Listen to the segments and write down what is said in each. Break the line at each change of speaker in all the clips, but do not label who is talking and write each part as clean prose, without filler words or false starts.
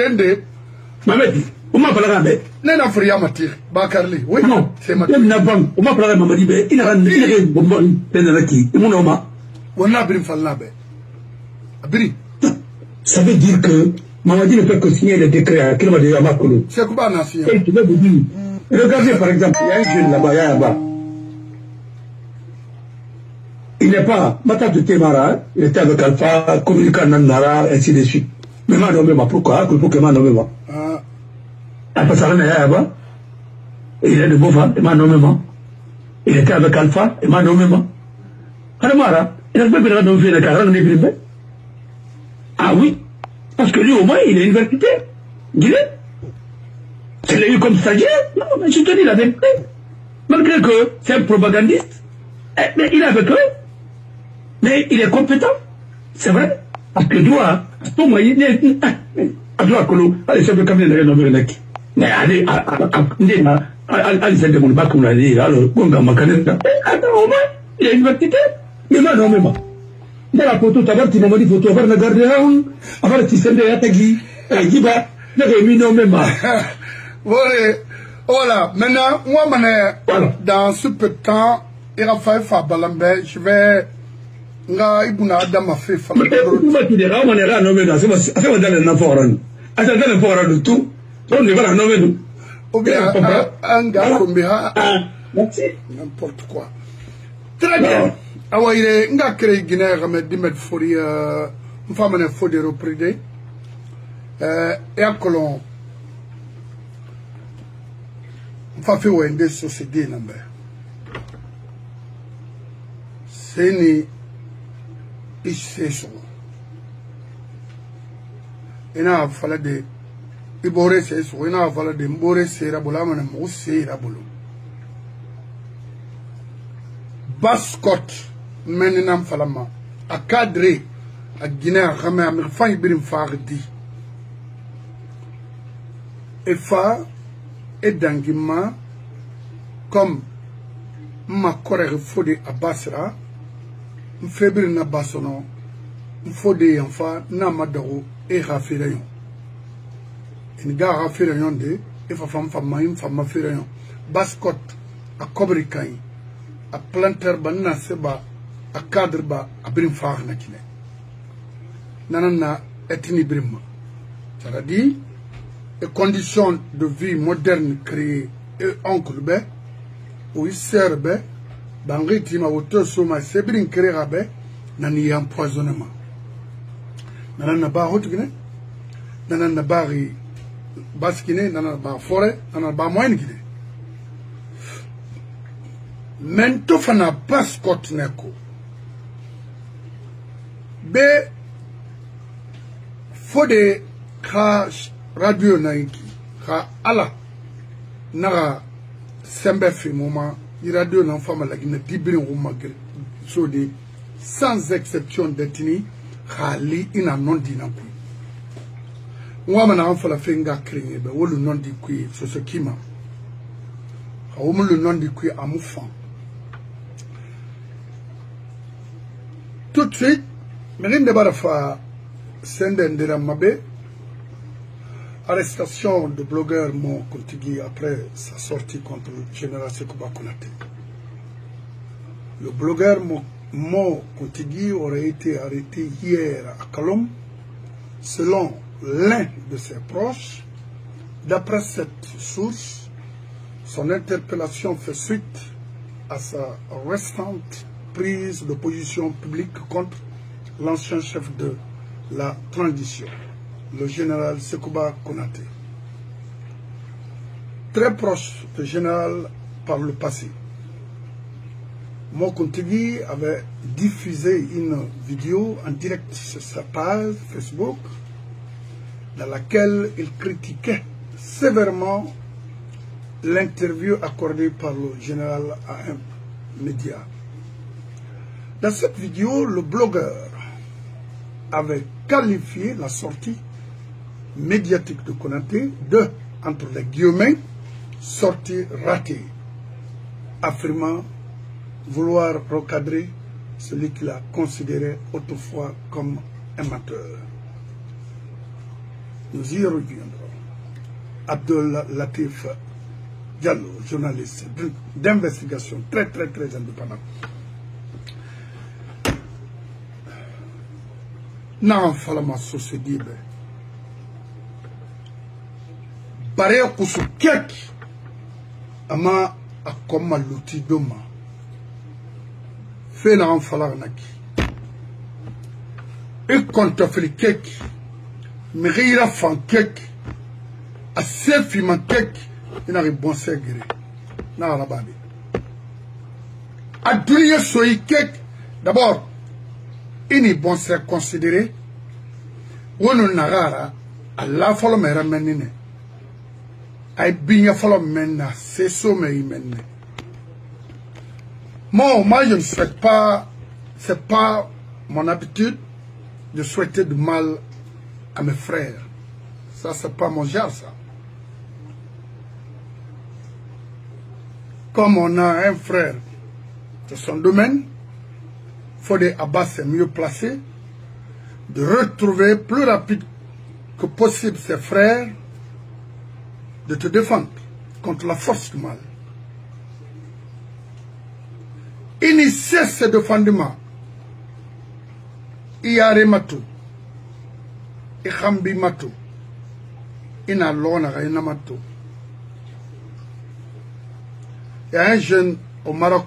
Ende.
Mamadi, on m'a parlé avec.
Nena Fria Matir, Bakarli. Oui,
non, c'est Matir. On m'a parlé avec Mamadi, il a un bonbon, Penalaki, et mon homme.
On a Brim Falnabe. Abri.
Ça veut dire que Mamadi ne peut que signer le décret à Kilomade de Yamakolo.
C'est quoi Nation?
Et tu veux vous dire, regardez par exemple, il y a un jeune là-bas, il y a là-bas. Il n'est pas, Mata de Temara, il était avec Alpha, communiquant Nara, ainsi de suite. Mais moi, non, mais pourquoi? Pour que moi, non, mais moi. Après ça, il est de Bova, et moi, non, mais moi. Il était avec Alpha, et moi, non, mais moi. Alors, il n'a pas pu faire le carré, on est. Ah oui, parce que lui, au moins, il est université. Dis-le. Tu l'as eu comme stagiaire? Non, mais je te dis la vérité. Malgré que c'est un propagandiste, mais il est avec eux. Mais il est compétent. C'est vrai. Parce que doit, pour moi, il est. Doit que l'eau, allez, c'est le camion de l'Amérique. Mais allez, allez, c'est de mon bac, on l'a dit, alors, on va m'accaler. Attends, au moins, il y a une université. Mais moi, non, mais moi. Dans la photo, tu vas dire, tu photo, avoir la garde, avoir le système de Yatagi, Giba, non, mais moi.
Voilà, maintenant, moi, dans ce peu de temps, il a fallu faire Balambe, je vais. Nga ibuna adama fe fa
ma tu dira on era no me c'est moi dans le forum asa dans le forum tout on ne va no me
ou bien anga kombiha n'importe quoi très bien awaire nga créé Guinée game dimet fori mfama ne fodi repride et akolon mfa fe wende société number c'est ni isso ina fala de ibore se so ina fala de mbore se rabula mana mo se rabulu bascot menina fala ma a cadre a Guinée xamé am fa ibirim fardi e fa e dangima comme ma correct fodi a Basra Fébrile na basono, fode enfa na madago e rafirayon. En ga rafirayon de e fa fam fam firayon. Bascot a kobrikain a planter ba na seba a cadre ba a brim far na kine. Nanana etini brim. C'est-à-dire les conditions de vie moderne créées et oncle be ou serbe Bangiti ma woto soma sebrin créera be nani empoisonnement. Nanana ba hotugine nanana bari baskine nanana ba forêt nanana ba moyen gine. Mento fana pascot neko. Be fode ka radio naiki ka ala naga sembe fi moment il radio n'en femme la Guinée d'Ibrin ou Maghreb sodi sans exception d'ethnie khali ina non dinakui ngwa mana an fala fenga krenye be wolu non di kui so so kima hawum lu non di kui amufan tout de suite merin de barafa senden de la mabe arrestation de blogueur Mo Kontigui après sa sortie contre le général Sekouba Konaté. Le blogueur Mo Kontigui aurait été arrêté hier à Kalom, selon l'un de ses proches. D'après cette source, son interpellation fait suite à sa récente prise de position publique contre l'ancien chef de la transition, le général Sekouba Konaté. Très proche du général par le passé, Mo Kontigui avait diffusé une vidéo en direct sur sa page Facebook dans laquelle il critiquait sévèrement l'interview accordée par le général à un média. Dans cette vidéo, le blogueur avait qualifié la sortie médiatique de Konaté de, entre les guillemets, sortie ratée, affirmant vouloir recadrer celui qu'il a considéré autrefois comme amateur. Nous y reviendrons. Abdel Latif Diallo, journaliste d'investigation, très indépendant. N'en fala ma société. Baré kusu kek ama akoma luti doma. Fait n'en fala naki. Et quand fili kek, mira fan kek, a sefi man kek, il n'a bon segre. N'a la babi. A dunia soyi kek, d'abord. Ini bon se considéré wonu nagara alla folo mera menine ay binya folo menna c'est somme imenne. Moi je ne souhaite pas, c'est pas mon habitude de souhaiter du mal à mes frères. Ça c'est pas mon genre ça. Comme on a un frère de son domaine, Fodé Abbas est mieux placé de retrouver plus rapide que possible ses frères, de te défendre contre la force du mal. Initier ce défendement, Iyare Matou, Ikhambi Matou, Ina Lona Raina Matou. Il y a un jeune au Maroc,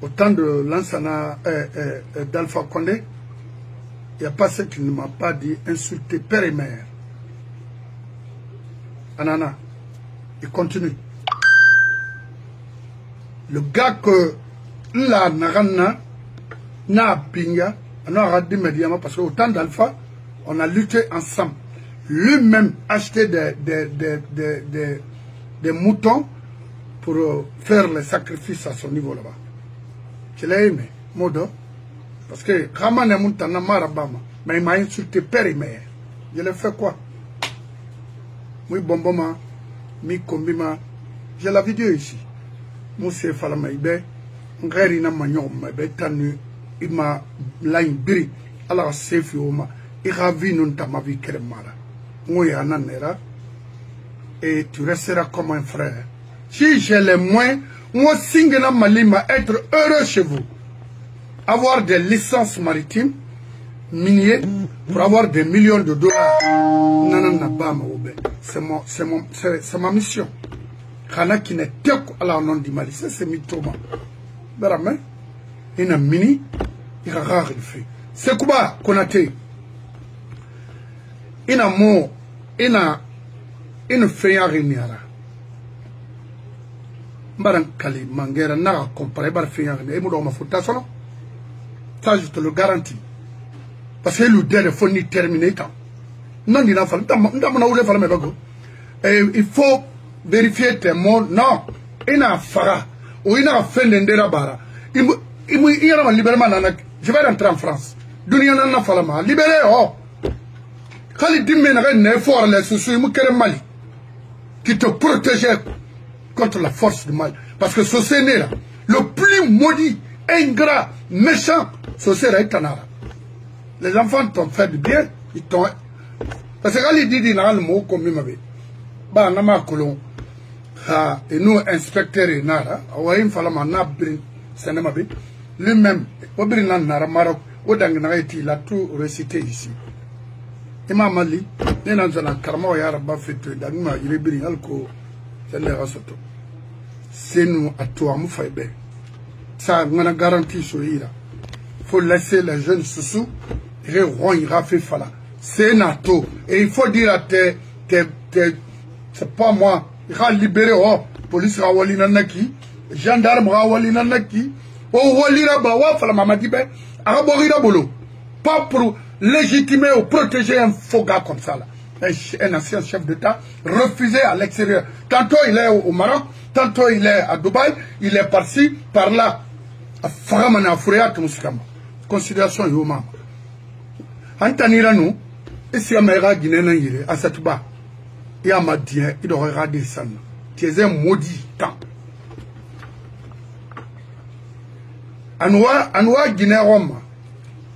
au temps de Lansana d'Alpha Condé, il n'y a pas ce qu'il ne m'a pas dit, insulter père et mère. Anana, il continue. Le gars que la Narana n'a pinga, on a radé médialement parce qu'au temps d'Alpha, on a lutté ensemble. Lui-même acheté des moutons pour faire les sacrifices à son niveau là-bas. Je l'ai aimé, Modo, parce que Raman est Moutana Marabama, mais il m'a insulté père et mère. Je l'ai fait quoi? Oui, bomboma, mi kombima, j'ai la vidéo ici. Mousse Falamaïbe, Ngerina Magnon, Mabe Tanu, il m'a laïbri, alors c'est fioma, il ravi non ta ma vie kremara. Moi, Ananera, et tu resteras comme un frère. Si j'ai les moyens, moi, Singena Malima, être heureux chez vous. Avoir des licences maritimes, minières, pour avoir des millions de dollars. C'est ma mission. Kana qui n'est pas à la nom du Mali, c'est mitoma. Barame, il a mini, il a rare le fait. C'est quoi, Konate? Il a mot, il a fait un réuniara. Mbaran Kali, Mangera, n'a comparé par faire et Moudon Mafuta solo. Ça, je te le garantis. Parce que le faut ni terminer quand. Non, il a fallu. Il faut vérifier tes mots. Non, il a fara. Ou il a fait l'endera bara. Il y a un libération. Je vais rentrer en France. Dunia n'a pas fallu. Libéré, oh. Quand il dit que fort les sous Mali qui te protégeait contre la force du mal. Parce que ce séné là, le plus maudit, ingrat, méchant, ce séné est Tanara. Les enfants t'ont fait du bien, ils t'ont. Parce que quand il dit qu'il y a un mot comme il m'avait, bah, on a colon, et nous, inspecteurs et nara, on a une fois lui-même, au Brinlan Nara Maroc, au Danganareti, il a tout récité ici. Imam Mali, il y a un karma, Yaraba fait, Danuma, il est bien, alco. C'est nous à toi, Moufaïbe. Ça, on a garanti sur Ira. Il faut laisser les jeunes sous et ira fait fala. C'est NATO. Et il faut dire à tes c'est pas moi. Il va libérer, oh, police rawali nanaki, gendarme rawali nanaki, oh, walira bawa fala mamadibe, araborira bolo. Pas pour légitimer ou protéger un faux gars comme ça là. Un ancien chef d'État refusé à l'extérieur. Tantôt il est au Maroc, tantôt il est à Dubaï, il est par-ci, par-là. Considération Yoma. Antanira nous, et si Amérique Guinée à cette bas, et à Madien, il aurait radé ça. Tu es un maudit temps. Anoua Guinée Roma.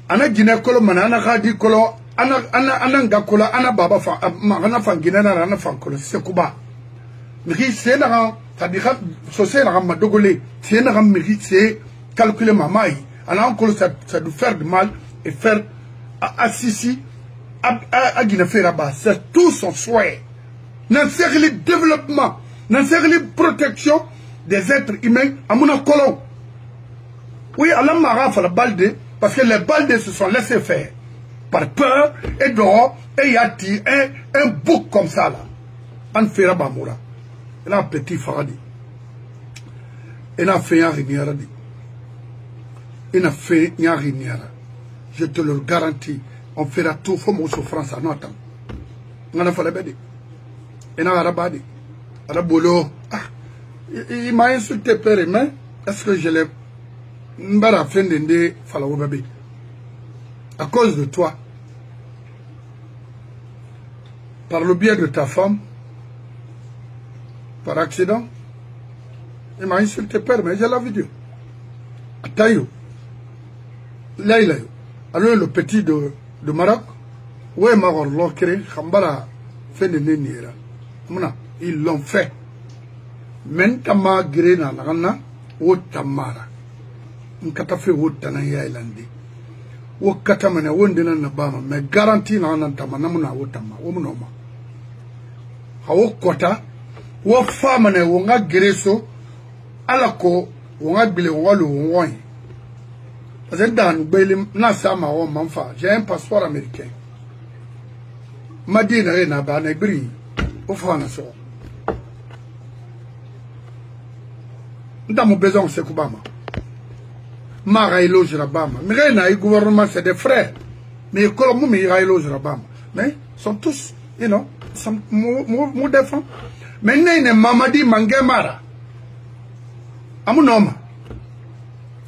Ana Guinée Colomana, Ana Radi Colo. ana ngakola ana baba fa ana fangina na ana fankola sekuba miri c'est na c'est-à-dire société na madogolé c'est na miri c'est calculer mamai ana encore ça doit faire du mal et faire assisi à Guinée-Feraba, c'est tout son souhait. Dans le développement, dans la protection des êtres humains à mon colon. Oui, à la Mara, la balde, parce que les baldes se sont laissés faire par peur et dehors, et il y a un bouc comme ça là. En Feraba Moura. Il a un petit faradi. Il a fait un rignaradi. Il a fait un rignara. Je te le garantis. On fera tout pour mon souffrance à notre temps. On a fait la bête. Et on a rabadi. Rabolo. Ah, il m'a insulté père et main. Est-ce que je l'ai. M'bara fin d'ende falawo bébé. À cause de toi. Par le biais de ta femme. Par accident. Il m'a insulté père, mais j'ai la vidéo. Atayo. Là, il a eu. Alors le petit de Maroc, ouais, ils l'ont fait. Maintenant, Grena, Nana, ou Tamara. Nkata fait ou Tanaya Islandi. Ou Katamana, ou Ndena Nabama, mais garantie Nana Tamanamuna ou Tama, ou Monoma. How Kota, ou Famane, ou Nga Greso, Alako, ou Nga Bile Wallo, ou Wine. J'ai un passeport américain. M'a dit n'a pas négri. Au fond, dans mon besoin, c'est Kubama. Maraïlo Jirabama. Mais le gouvernement, c'est des frères. Mais les Colombo, mais Iraïlo Jirabama. Mais sont tous, you know, sont mon défense. Mais il y a Mamadi Mangemara. À mon homme.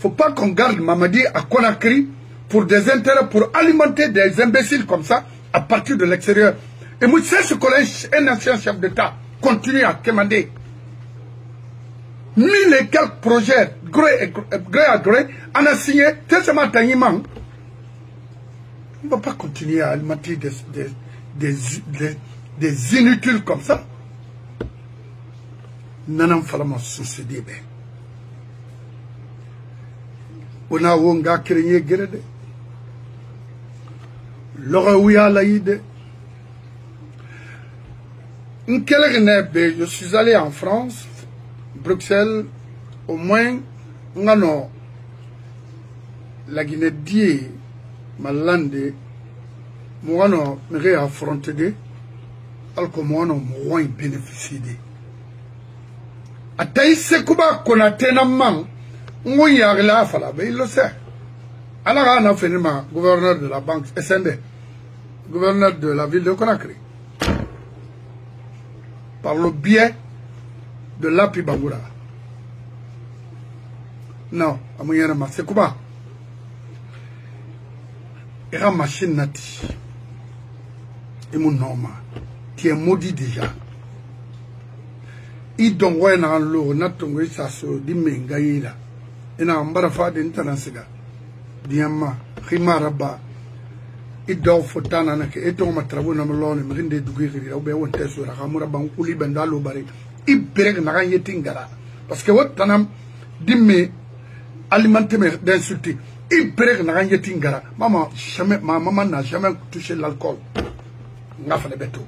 Il ne faut pas qu'on garde Mamadi à Conakry pour des intérêts, pour alimenter des imbéciles comme ça à partir de l'extérieur. Et moi, c'est ce qu'un ancien chef d'État continue à commander. 1000 et quelques projets, gré à gré, on a signé, tellement taillement. On ne va pas continuer à alimenter des inutiles comme ça. Nanam falama succéder. On a wonga créé grede. L'oreouya laïde. Je suis allé en France, Bruxelles, au moins, on la Guinée die, Malande, moi on m'aurait affronté, alors que moi on moins bénéficié. À Taïse Kuba qu'on a tellement. Il le sait. Alors, on a fait gouverneur de la banque SND, gouverneur de la ville de Conakry, par le biais de l'API Bangoura. Non, à Mouyana, c'est quoi? Il y a une machine nati. Et mon nom, tu es maudit déjà. Il donne un lot, n'a-t-on ça se dit, mais gaïla. Ina mbarafa de internasiga diamma khimaraba iddaw fotana nak eto matrabu na mlone mrinde dugiri awbe wonte sura khamura ban kuli bendalo bari ibrek na yetingara parce que wotanam dimme alimenter d'insulter ibrek na yetingara maman jamais ma maman n'a jamais touché l'alcool nga fa de beto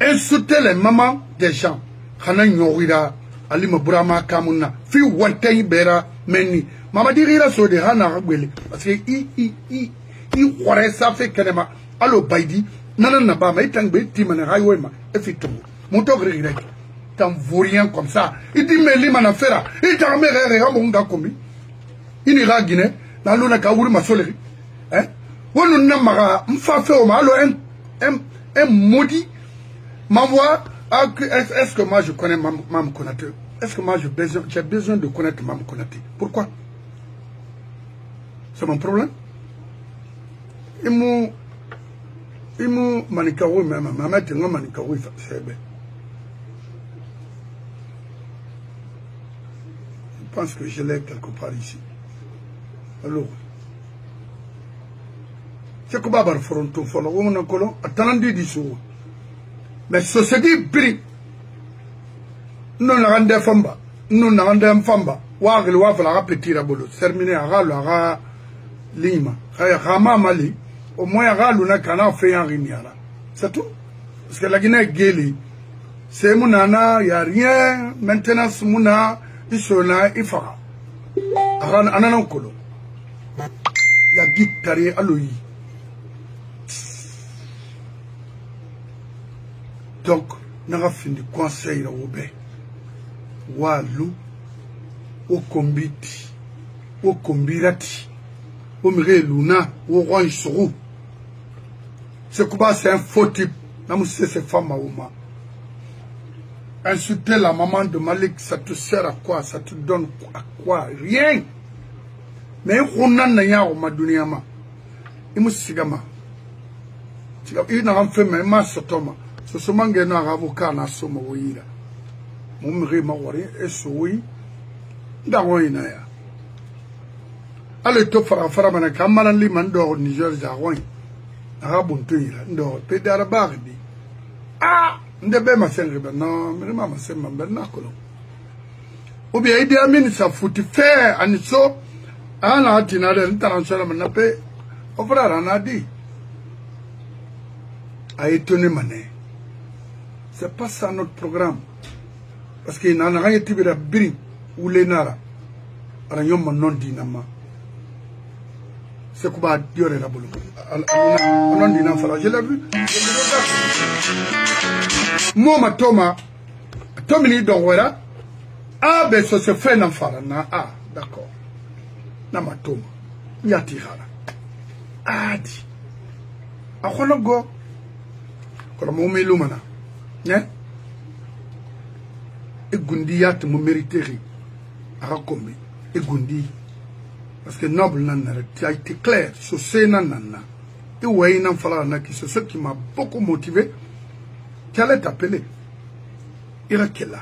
insulter les mamans des gens khana nyorira Alima Burama Kamuna, fi wantay bera meni. Mamadi rira so de hana gwele parce que i wore sa fe kenema allo baydi nanana ba may tangbe timana highway ma effectivement mon togre rek tam vaurien comme ça il dit mais limana fera il t'a mere ha mon ga komi ini ga Guinée na luna ka wuri masoleri hein wonu namaga mfa fe o ma allo un maudit m'envoie. Est-ce que moi je connais Mam Konaté? Est-ce que moi j'ai besoin de connaître Mam Konaté? Pourquoi? C'est mon problème. Il m'a manikawo même, ma mère tenga manikawo c'est bien. Je pense que je l'ai quelque part ici. Alors, c'est que babar fronto folo wona kolo atanandi di so mais société bri non la rande famba non la rande famba wa gel wa fala petira bolo terminer aga lima khaya khama mali au moins aga luna kana fait en riniara c'est tout parce que la Guinée geli c'est munana y a rien maintenant muna isona ifara aran ananan kolo ya guitare aloyi. Donc, nous avons fini le conseil de Robert. Walou, au combiti, au combirati, au mire luna, au roi Issourou. C'est quoi, c'est un faux type. Nous sommes ces femmes à Ouma. Insulter la maman de Malik, ça te sert à quoi? Ça te donne à quoi? Rien. Mais on a n'a au Maduniama. Il m'a sigama. Il n'a fait même ma sotoma. Ce sont des avocats na somo wira. Mumri mawari esoi dawoina ya. Ale to fara mana kamala li mando Niger zawoin. Arabuntu ira ndo pedara bagdi. Ah, ndebe masenriba no, mirima masemba benna kolo. Obi Idi Amin sa futi fe aniso ana atinade international manape ofrara nadi. A étonné mané. C'est pas ça notre programme. Parce qu'il n'y a rien de tibira biri ou les nara. Aranyom non dinama. C'est quoi dire la boulot. Non dinama fara. Je l'ai vu. Moi ma toma. Tomini dongwera. Ah ben ça se fait dans fara na. Ah d'accord. Na ma toma. Nyati hara. Ah di. Akono go. Kono mo melumana. Né? Et Gundi yat me mériterie à raconter. Et Gundi, parce que noble nana, tu as été clair sur ces nanana. Et ouais, il en fallait naki, c'est ce qui m'a beaucoup motivé. Tu allais t'appeler. Il a quel là?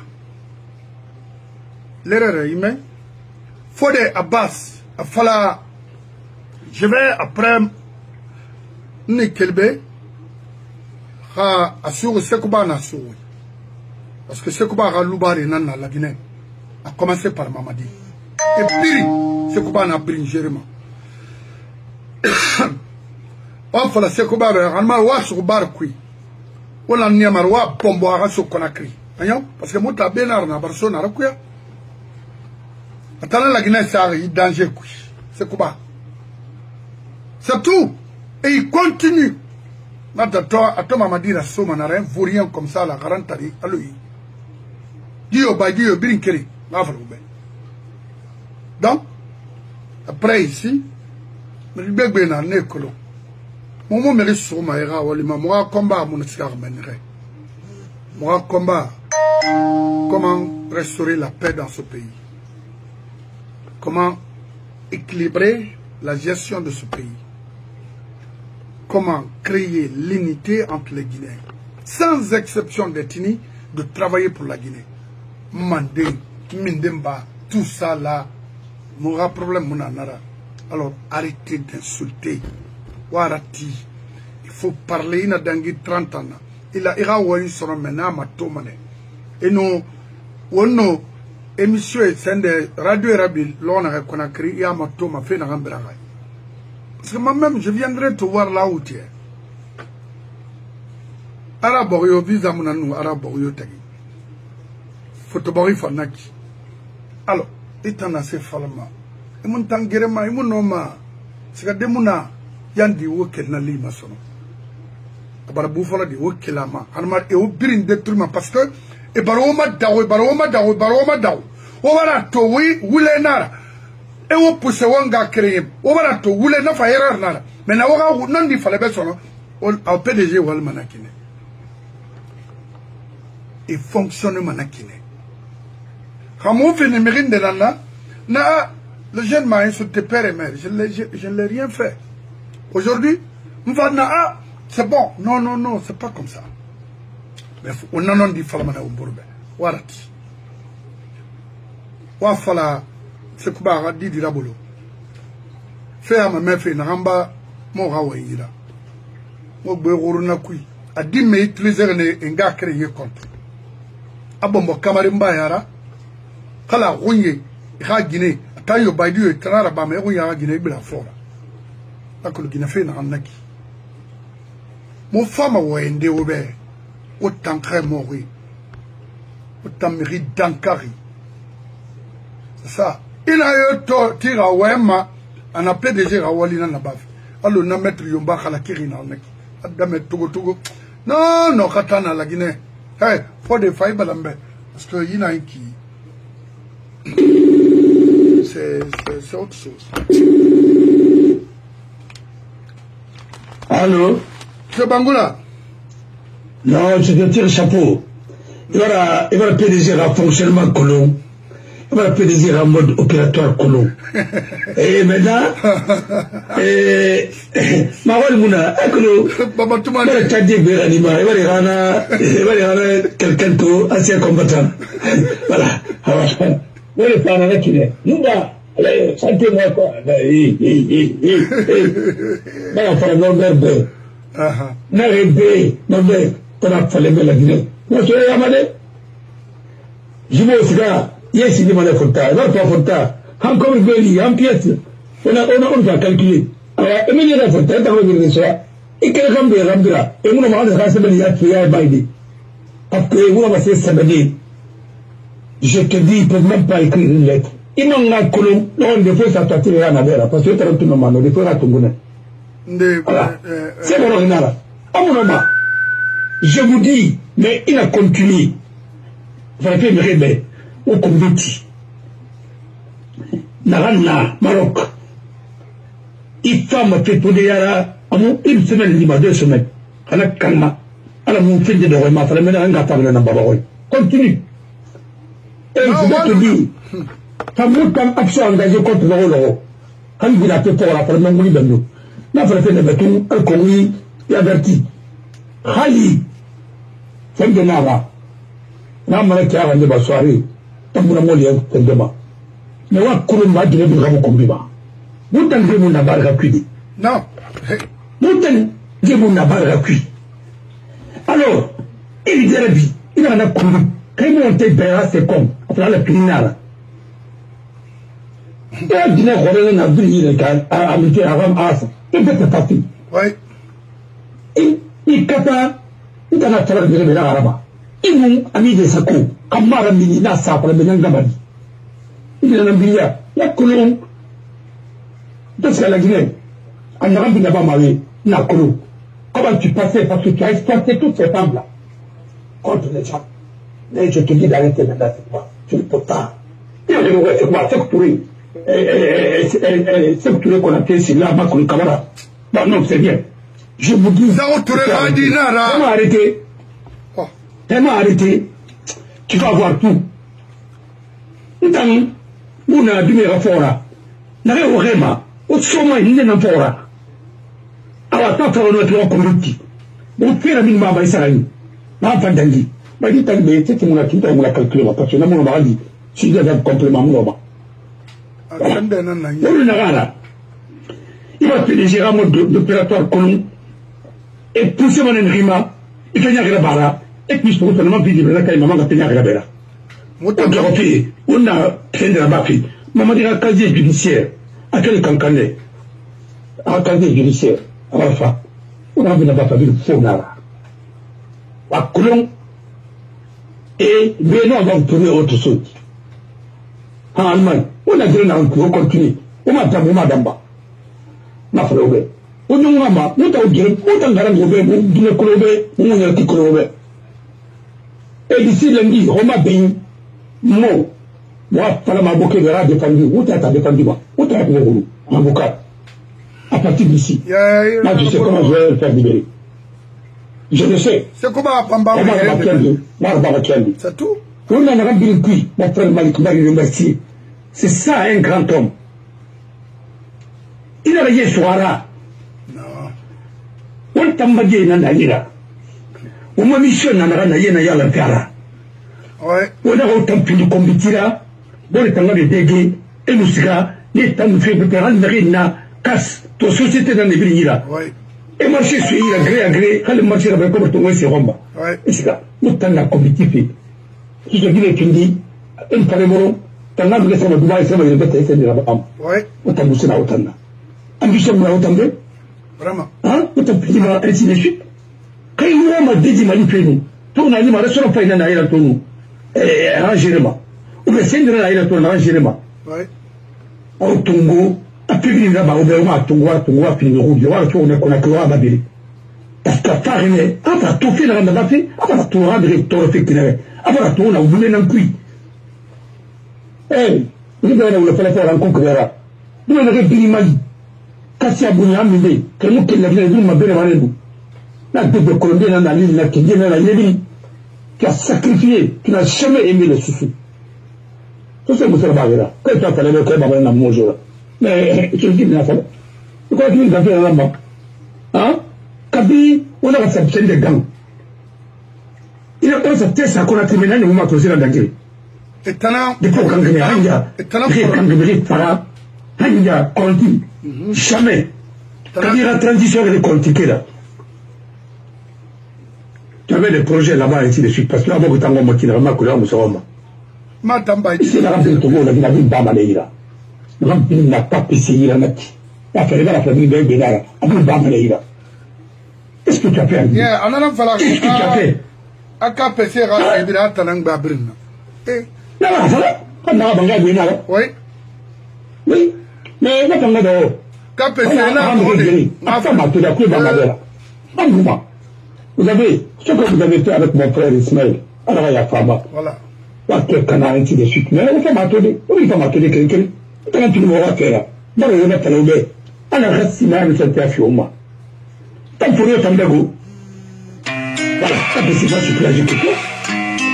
L'erreur est humaine. Fode Abbas, a fallait. Je vais après. Nikelbe. Assure Sekouba n'a assuré. Parce que Sekouba a loubari dans la Guinée. A commencé par Mamadi. Et puis, Sekouba n'a pris Jéréma. On fait la Sekouba, on m'a oué sur Barkoui. On a mis à Maroua, Pombo à Rasso Conakry. Parce que moi, tu as bien à Barcelone, à Rakouya. Attends, la Guinée, ça a eu danger. Sekouba. C'est tout. Et il continue. Attends, m'a dit la somme, on n'a rien, vaut rien comme ça, la garantari, à lui. Dio, Brinkeri, donc, après ici, je vais bien en écolo. Mon mot mérite sur ma era, moi, combat, mon escar mènerait. Moi, combat, comment restaurer la paix dans ce pays. Comment équilibrer la gestion de ce pays. Comment créer l'unité entre les Guinéens, sans exception d'ethnie, de travailler pour la Guinée. Mandé, Mindemba, tout ça là, mon problème, mon anara. Alors, arrêtez d'insulter. Warati, il faut parler, il a dangui 30 ans. Il a eu son maintenant, ma tomane. Et nous, on émission, c'est de Radio Rabil, l'on a Conakry, il y a ma toma, fait un braga. Parce que moi-même, je viendrai te voir là où tu es. Araborio, visa mon Araborio tagi. Photobori fanaki. Alors, étant assez falma. Et mon tangerema, et mon nom, c'est que demuna, yandi wokel na lima sono. Abara bouffala di wokelama. Armar et au birin détrument parce que, et baroma daou. Ovara to oui, wulenara. Et on pousse wanga créer. On va tout rouler na fa erreur nada. Mais na wanga non di fallait besoin au PDG wal manakine. Et fonctionne manakine. Ramon fait numérin de lana. Na le jeune m'a insulté père et mère. Je ne l'ai rien fait. Aujourd'hui, on va na c'est bon. Non, c'est pas comme ça. Mais on a non dit fallait mana umburbe. Warati. Wa fala c'est quoi a dit du rabolo. Faire ma mère fait n'amba mo hawayira mo be goruna kui adi me utiliser ne nga créer compte abombo kamari mbayara kala gonye ga Guinée tayo baydu e trara ba me gonya ga Guinée bila flora akulu Guinée fe na annaki mo fama wende obe o tankre mori o tamri dankari ça il a eu to tira wema on a appelé déjà Rawalina Nabaf. Alors, on a mettre Yomba Khalakiri dans le mec. Adame Togo. Non, non, Katana la Guinée. Hey, faut des failles, Balambe. Parce qu'il y en a un qui. C'est autre chose.
Allô?
C'est Bangoula?
Non, je te tire le chapeau. Il va le PDG à fonctionnement colon. Il va le PDG en mode opératoire colon. Et maintenant, ma rôle mouna, écolo, il va le tadier Béranima, il va les rana quelqu'un de ancien combattant. Voilà. Moi, le plan avec qui est. Nous, allez, sentez-moi quoi. Là, on fait un nombre de. N'arrêtez, non, mais, on a fallu la Guinée. Moi, je vais ramener. Je vais aussi là. Yes, il demande Fonta, il va pas Fonta. Encore une belle, en pièce. On va calculer. Alors, Emilie Fonta, dans le milieu de ça, et quel Rambira, et on a demandé à Sabania qui a baillé. Parce que vous avez fait Sabani. Je te dis, ils ne peuvent même pas écrire une lettre. Ils n'ont pas de colon, on ne peut pas s'attirer à la mer, parce que tu as tout le monde, on ne peut pas tout le monde. Voilà. C'est mon original. À mon moment, je vous dis, mais il a continué. Vous allez me réveiller. Au Kombiti, Narana, Maroc, il femme fait pour des yara, une semaine, 2 semaines, à la calma, à la montée de l'Orema, à la menace d'un gâteau de la Nabaroy. Continue. Et je vais te dire, t'as beaucoup d'action engagée contre l'euro. Quand vous l'avez pour la première mouli de nous, n'a pas fait de béton, un connu, et averti. Khali, c'est de Nara. N'a pas été à la soirée. Tambuna moli en tendema mais wa kulumba dire bi rabu kombiba mutan de mun na baraka kudi
non
mutan de mun na baraka kudi alors il dirait bi il en a kumbu kay mon te bera c'est comme après la pinara ya dina gore na bi ni ka a mi te avant asa et peut parti
ouais
il kata il a tala de la araba il ami de sako kamara mini na sa pour le ngabadi il est l'ambilia ya kolon parce que la Guinée en Arabe n'a pas marié na kolon comment tu passais parce que tu as exploité toutes ces femmes là contre les gens mais je te dis d'arrêter maintenant c'est quoi tu ne peux pas il y a c'est quoi c'est que tu qu'on a fait c'est là ma kolon kamara non c'est bien je vous dis tellement arrêté tu vas voir tout. Ntan, muna dume rafora. Nare orema, otsoma inde na fora. Awa ta fora no to community. Bon fera min ma ba isarani. Na fandangi. Ba di tan be tete muna kinta muna calculer parce que na muna ba di. Si je vais complément muna ba.
Akande nan na yi.
On na gala. Il va te dire un mode d'opératoire colon. Et pousser mon rima, il fait rien bara. Et puis, je trouve que maman dit, mais maman a payé à la belle. On a plein de la bafie. Maman dit, un casier judiciaire. À quel cancanet? Un casier judiciaire. Enfin, on a vu la bafie de Fonara. À Coulon. Et, mais non, on va tourner autre chose. En Allemagne, on a dit, on continue. On a dit, madame. Ma frère, on a dit, on a dit, on a dit, on a dit, on a dit, et d'ici lundi, on m'a dit, moi, Falama Boké verra défendu. Où t'as défendu moi? Où t'as défendu un avocat? À partir d'ici. Là, je sais comment je vais le faire libérer. Je le sais.
C'est comment à Pamba?
C'est tout. On a un bien cuit, mon frère Malik Marie. C'est ça un grand homme. Il a rien soira.
Non.
On t'a pas dit n'a on m'a mission na na yena ya la fiara
ouais
on a autant pu de combattre bon le temps de déguer et nous sera les temps de faire préparer na casse ton société dans les villes là. Et marché sur il gré à gré, quand le marché va comme ton c'est romba. Et c'est ça. Nous t'en a comité. Qui te dit les kindi, un palémoro, t'en as laissé le Dubaï, c'est le bête et de la femme. Autant boucher là autant. Ambition là autant de.
Vraiment.
Hein? Autant petit mal ainsi de suite. Quand il m'a dit manipulé, tourne à l'image, restaurant pas une année à ton arrangement. Ou bien c'est une année à ton arrangement. Au Tongo, à Pékin là-bas, au Béoma, à Tongo, puis le roux, il y aura qu'on a que à Babylé. Parce qu'à Farine, à part tout fait dans la bafé, à part tout rendre et tout fait qu'il avait, à part tout, on a voulu n'en cuit. Eh, vous avez le fait faire en conquérera. Nous, on avait bien Mali. Kassia Bounia Minde, que nous qui l'avions vu, ma belle Malédou. La double colombienne dans la ligne, la Kédienne dans la Yébi, qui a sacrifié, qui n'a jamais aimé le souffle. Tout ça, vous savez, là. Quand tu as parlé de quoi, on a mangé là. Mais, tu le dis, bien, ça va. Tu crois qu'il a fait là-bas? Hein? Kabi, on a sa chaîne de gang. Il a pas sa tête, ça qu'on a terminé, nous m'a closé la dinguerie.
Et t'as
des fois, quand il y a Hanja, quand il y a Farah, Hanja, Conti, jamais. Quand il y a la transition avec les Conti, là. Tu avais des projets là-bas, ainsi de suite, parce que là, beaucoup de temps, on m'a vraiment coulé à Moussawama. C'est la remplie de Togo, la ville Bama Leïra. La remplie n'a pas pissé, la naki. La famille de la famille de Bédara, la ville Bama Leïra. Qu'est-ce que tu as fait? Qu'est-ce que tu as fait?
AKPC a été à Tanang Babrin.
Eh? Non, ça va? On a un bagage,
oui.
Oui. Mais on a un
KPC là,
vous avez ce que vous avez fait avec mon frère Ismaël, alors il y a Fama.
Voilà.
Canard, ainsi de suite. Mais on va m'atteler. On va m'atteler quelqu'un. Quand tu me vas faire, moi, je vais mettre le lait. On a resté mal de cette affaire. Tant pour eux, tant d'ago. Voilà, ça peut se faire sur la journée.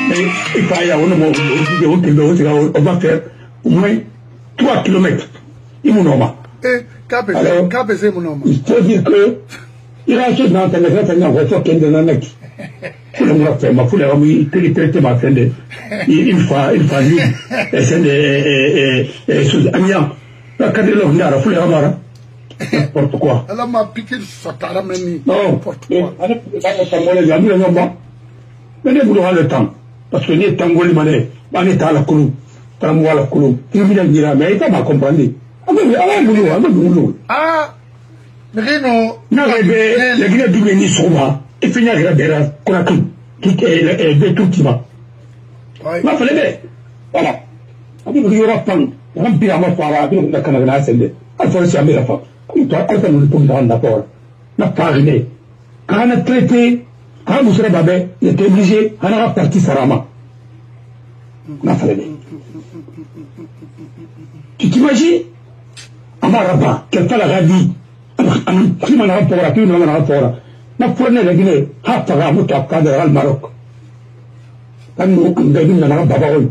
Mais il faut y avoir on va faire au moins 3 km. Il m'en normal.
Eh, KPC, mon nom.
Il faut dire que il y a un chose dans ta maison, il y a une voiture qui est dans un mec. Il m'a fait ma foule, il a traité ma fin de. Il faut lui. Et c'est des choses amiantes. La cadre de la foule est amara. N'importe quoi.
Elle m'a piqué sur ta ramène.
Non, n'importe quoi. Mais ne voulons pas le temps. Parce que les tangoli mané, on est à la coulou. Tramwa la coulou. Il vient de dire, mais il t'a pas compris.
Ah, Reno.
Non, les gars du Béni Souma, et finir la bera, qu'on a tout, qui est de tout qui va. Ma fallait, voilà. Avec le Europan, remplir à ma part, avec la Canada, c'est le. Alphonse Amirafa. Toi, Alphonse nous pour dans rapport. N'a pas arrivé. Quand on a traité, quand vous serez babé, il était obligé, on a parti Sarama. Ma fallait. Tu t'imagines? Amaraba, quelqu'un l'a radie. Qui m'en a rapport à qui m'en a rapport à. Ma prenez la Guinée, Hapara, Moutaka, de Maroc. Quand nous, on a dit, on a un babaron.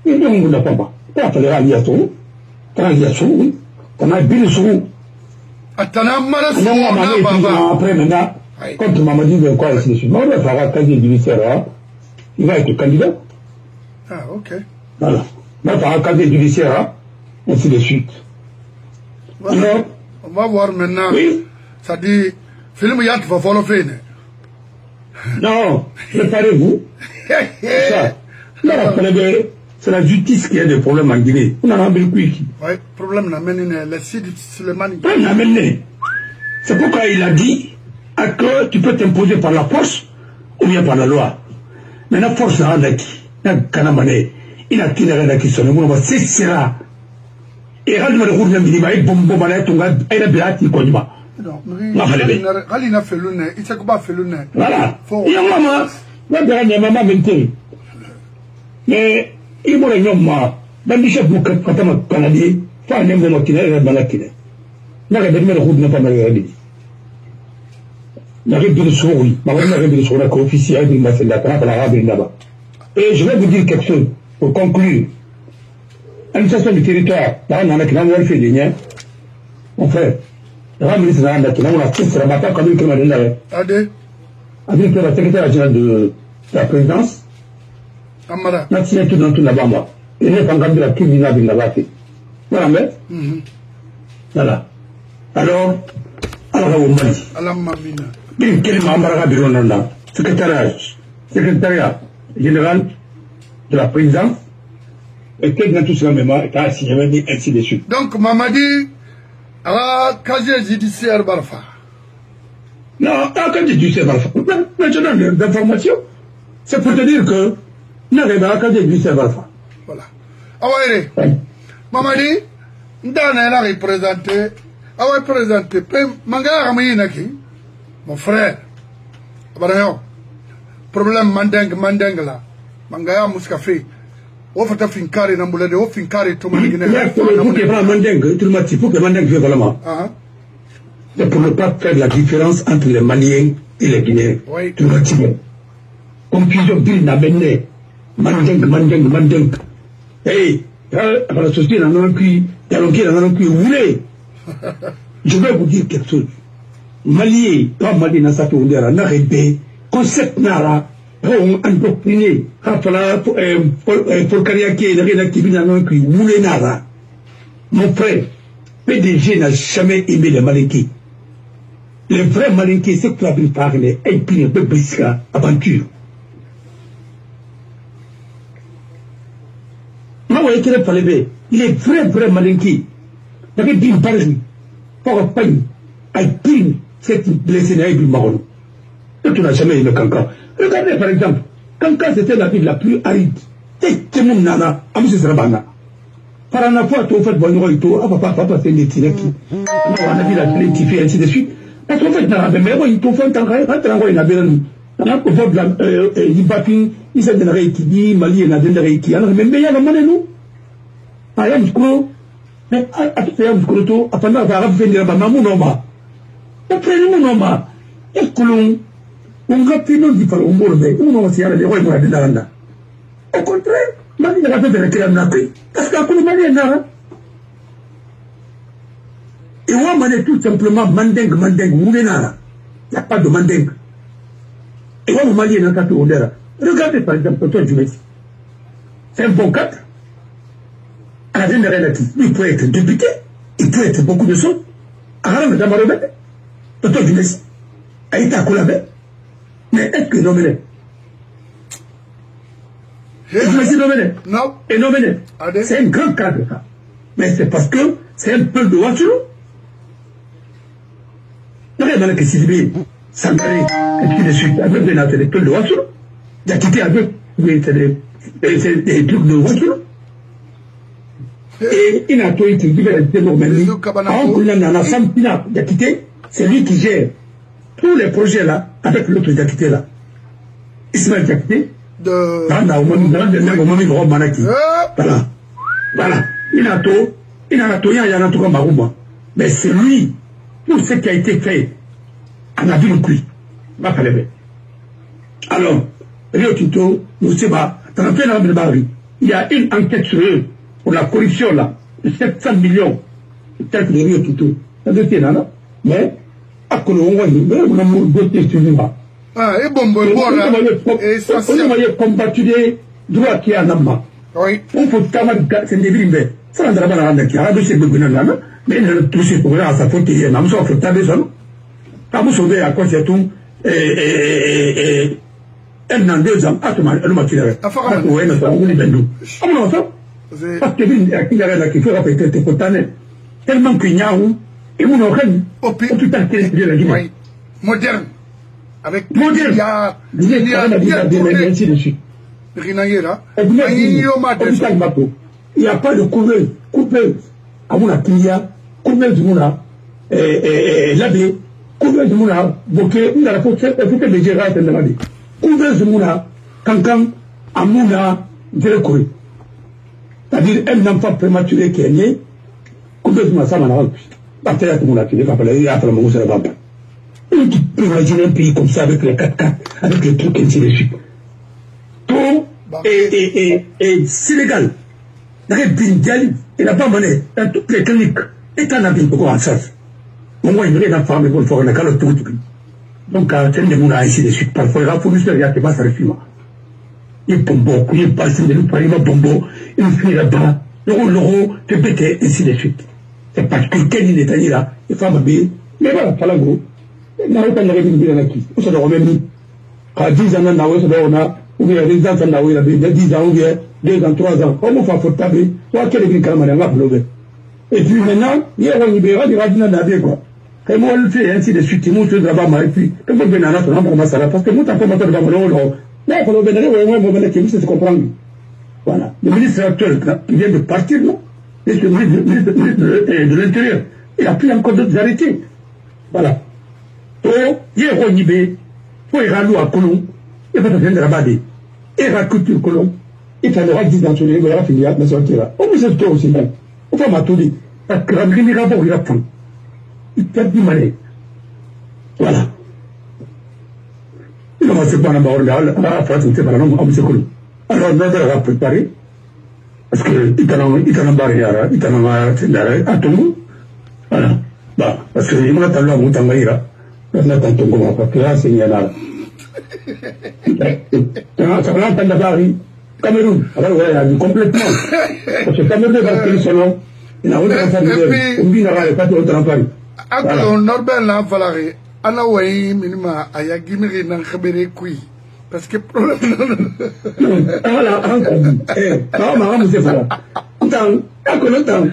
Il n'y a pas de papa. Pas de l'alliation. Transition, on a bien souvent. Après, maintenant, quand tu m'as dit de quoi est-ce que je suis, on va faire un casier judiciaire, il va être candidat.
Ah, ok.
Voilà. On va faire un casier judiciaire, ainsi de suite.
Alors, on va voir maintenant.
Oui.
Ça dit, film Yat va falloir faire.
Non, préparez-vous. Ça. Non, c'est la justice qui a des problèmes en Guinée. On en a beaucoup ici.
Oui, problème n'a mené le Sidi Sulemani.
Problème n'a mené. C'est pourquoi il a dit que tu peux t'imposer par la force ou bien par la loi. Mais la force n'a rien d'acquis. Il a tiré rien d'acquis sur le monde. C'est ça. Et quand je me dis, il bombe elle a bien dit quoi,
non, il n'a fait l'une, il s'est pas fait l'une.
Voilà. Il y a maman, mais il m'a dit, moi, dans le chef, quand on Canadien, faut un même qui n'est pas là qui n'est. Mais la dernière route n'a pas mal regardé. La règle de souris, ma règle de souris, la officielle de ma sénateur, la règle là-bas. Et je vais vous dire quelque chose pour conclure. L'administration du territoire, là, on a qui n'a pas fait des liens. Mon frère, le ministre de la on a fait ce matin comme il m'a dit là.
Adé.
Avec le secrétaire général de la présidence.
Amara.
La signature dans tout là-bas, moi. Et n'est pas engagé la criminalité de la bâtée. Voilà, mais. Voilà. Alors, alors au Mali. Quel membre du Rwanda, secrétariat général de la présidence, et quel dans tout cela même est assigné ainsi de suite.
Donc, Mamadi, à casier judiciaire Barfa.
Non, à casier judiciaire Barfa. Maintenant, d'information, c'est pour te dire que n'arrive pas à casier judiciaire Barfa.
Voilà. Ah ouais, Mamadi, Ndana est représenté. Ah ouais, présenté. Manga Ramayinaki, mon frère. Abarayo. Problème mandeng là. Manga Mouskafi. O fata finkari na mbulade o finkari to manigine.
Pour que pas mandeng, tout le monde pour que mandeng fait vraiment. C'est pour ne pas faire la différence entre les Maliens et les Guinéens.
Oui.
Tout le monde. Confusion d'il n'a mené. Mandeng. Hey, à la société dans un pays, dans un pays roulé. Je vais vous dire quelque chose. Mali, pas Mali dans sa tournée, n'a rébé, concept nara, on endoctriné, pour Kariaki, n'a rien activé dans un pays, roulé nara. Mon frère, PDG n'a jamais aimé les Malinqués. Les vrais Malinqués, c'est que tu as vu parler, et puis un peu brisca, aventure. Moi, vous voyez, les vrais Malinqués, il y avait bien parlé. Pour payer, à pine, cette blessée n'a eu marron. Et tu n'as jamais eu le Kanka. Regardez par exemple, Kanka c'était la ville la plus aride. Et tout le monde n'a pas, Amis Sarabana. Par un fois, tu as fait bon et tout, papa, c'est une étinaki. On a vu la télé qui fait ainsi de suite. Parce qu'en fait, mais bon, il t'offre un temps, il a bien. On a pour voir il bapin, il s'est donné qui dit, Mali, il a donné qui. Alors, mais il y a la monnaie, nous. Ah, il y a un mais à tout à l'heure, à pendant à revenir à Mamou Noma. Après nous Noma, et que l'on va plus nous dire au monde, mais on va s'y aller, les rois de l'Aranda. Au contraire, Mali n'a pas fait de la nappe, parce qu'à coup de Mali n'a. Et on m'a dit tout simplement Mandeng, Moulenara. Il n'y a pas de Mandeng. Et on m'a dit n'a pas de Odera. Regardez par exemple, toi, du Messi. C'est un bon cadre. À la fin de relative, il peut être député, il peut être beaucoup de choses. Alors, M. Marobet, Toto du Messi, a été à Koulabé. Mais est-ce que nommé? Est-ce nommé?
Non.
Et nommé? C'est un grand cadre, ça. Mais c'est parce que c'est un peu de Ouattulou. Il y a des gens qui s'y disent, Sankaré, et puis de suite, avec des peu de Ouattulou. Il y a quitté avec, des trucs de Ouattulou. Et il a tout été libéré normalement. C'est lui qui gère tous les projets là avec l'autre Diakité là. Ismaël Diakité. Voilà. Il a tout, il a tout comme Marouma. Mais c'est lui, tout ce qui a été fait, on a vu le coup. Alors, Rio Tinto, nous sommes à il y a une enquête sur eux. Pour la corruption là, de 700 millions, peut-être de Rio Tinto. Ça doit être là, mais, à Colombo, on a voté sur nous.
Ah, et bon, et ça,
on a combattu des droits qui a Nama.
Oui.
On peut c'est des villes, ça n'a pas la qui a c'est le mais il a touché pour à sa faute, il a un peu tablé ça. Quand vous sauvez à quoi c'est tout, elle n'a 2 ans, à tout le matériel. Oui, mais ça, on est bien. Ah, non, ça. Parce que il y a la qui fait répéter tes potanes, tellement qu'il y a où, et on aurait hôpital qui est la Guinée.
Moderne. Avec
moderne. Il y a ainsi de suite. Il n'y a pas de couveuse. À mon akia, couveuse du Mouna, l'abbé, couveuse du Mouna, bokeh, il a la faute, il faut que les gérants aient la vie. Couveuse du Mouna, Kankan, à Mouna, Délekoué. C'est-à-dire un enfant prématuré qui est né, complètement ça m'a pas fait tout le monde qui n'est pas parlé, après le moment où ça va pas. Tu peux imaginer un pays comme ça avec les 4x4, avec les trucs ainsi de suite. Tout est Sénégal. Il y a Bindjali, il n'a pas monnaie dans toutes les cliniques. Et t'en as bien beaucoup en charge. Au moins, il y a une femme qui faut faire le tout. Donc, c'est un des gens ainsi de suite. Parfois, il y a un fournisseur qui va se refumer. Il bombo, il passe de nous par il bombo, il fait là-bas, l'euro, te bêter, ainsi de suite. C'est parce que Kenny Netani là, il faut m'habiller. Mais voilà, pas la go. Il n'a pas de réunion de qui. On se le remet nous. À 10 ans, on a, ou bien 10 ans, on a 10 ans, ou bien 2 ans, 3 ans. Comment faire pour taper? Soit quel est le cas, madame, et puis maintenant, il y a un libéral, il y a un navire, quoi. Et moi, je fais ainsi de suite, moi, je travaille mal, et puis, je vais venir à notre nom, parce que moi, t'as pas mon temps de m'en mais il faut le bénéfice, c'est comprendre. Voilà. Le ministre actuel, qui vient de partir, non? Le ministre de l'Intérieur, il a pris encore d'autres arrêtés. Voilà. Donc, il y a un Nibé, il y a un loup à Colomb, il y a pas de rabadé. Il y a un culture Colomb, il y a un 10 ans sur les gars, il y a un sortir. On vous sait aussi bien. On va m'attendre. Parce que la mine rapport, il a faim. Il perd du malais. Voilà. Il a commencé par la parole, la phrase, c'est par la nom, alors, nous avons préparé, parce que, il t'en a barré, il t'en a barré, à Tongo. Voilà. Bah, parce que, il m'a attendé à Moutangaïra. On attend Tongo, parce que là, c'est Yana. Ça va l'entendre à Paris. Cameroun. Alors, ouais, il a dit complètement. Parce que Cameroun va faire son nom. Il n'a aucun famille. On dit, il pas d'autre en Paris.
Alors, Norbert l'a valéré. Ana way minima aya gimiri nan khabere kui parce que problème
voilà encore ma ramu c'est ça tant akonotan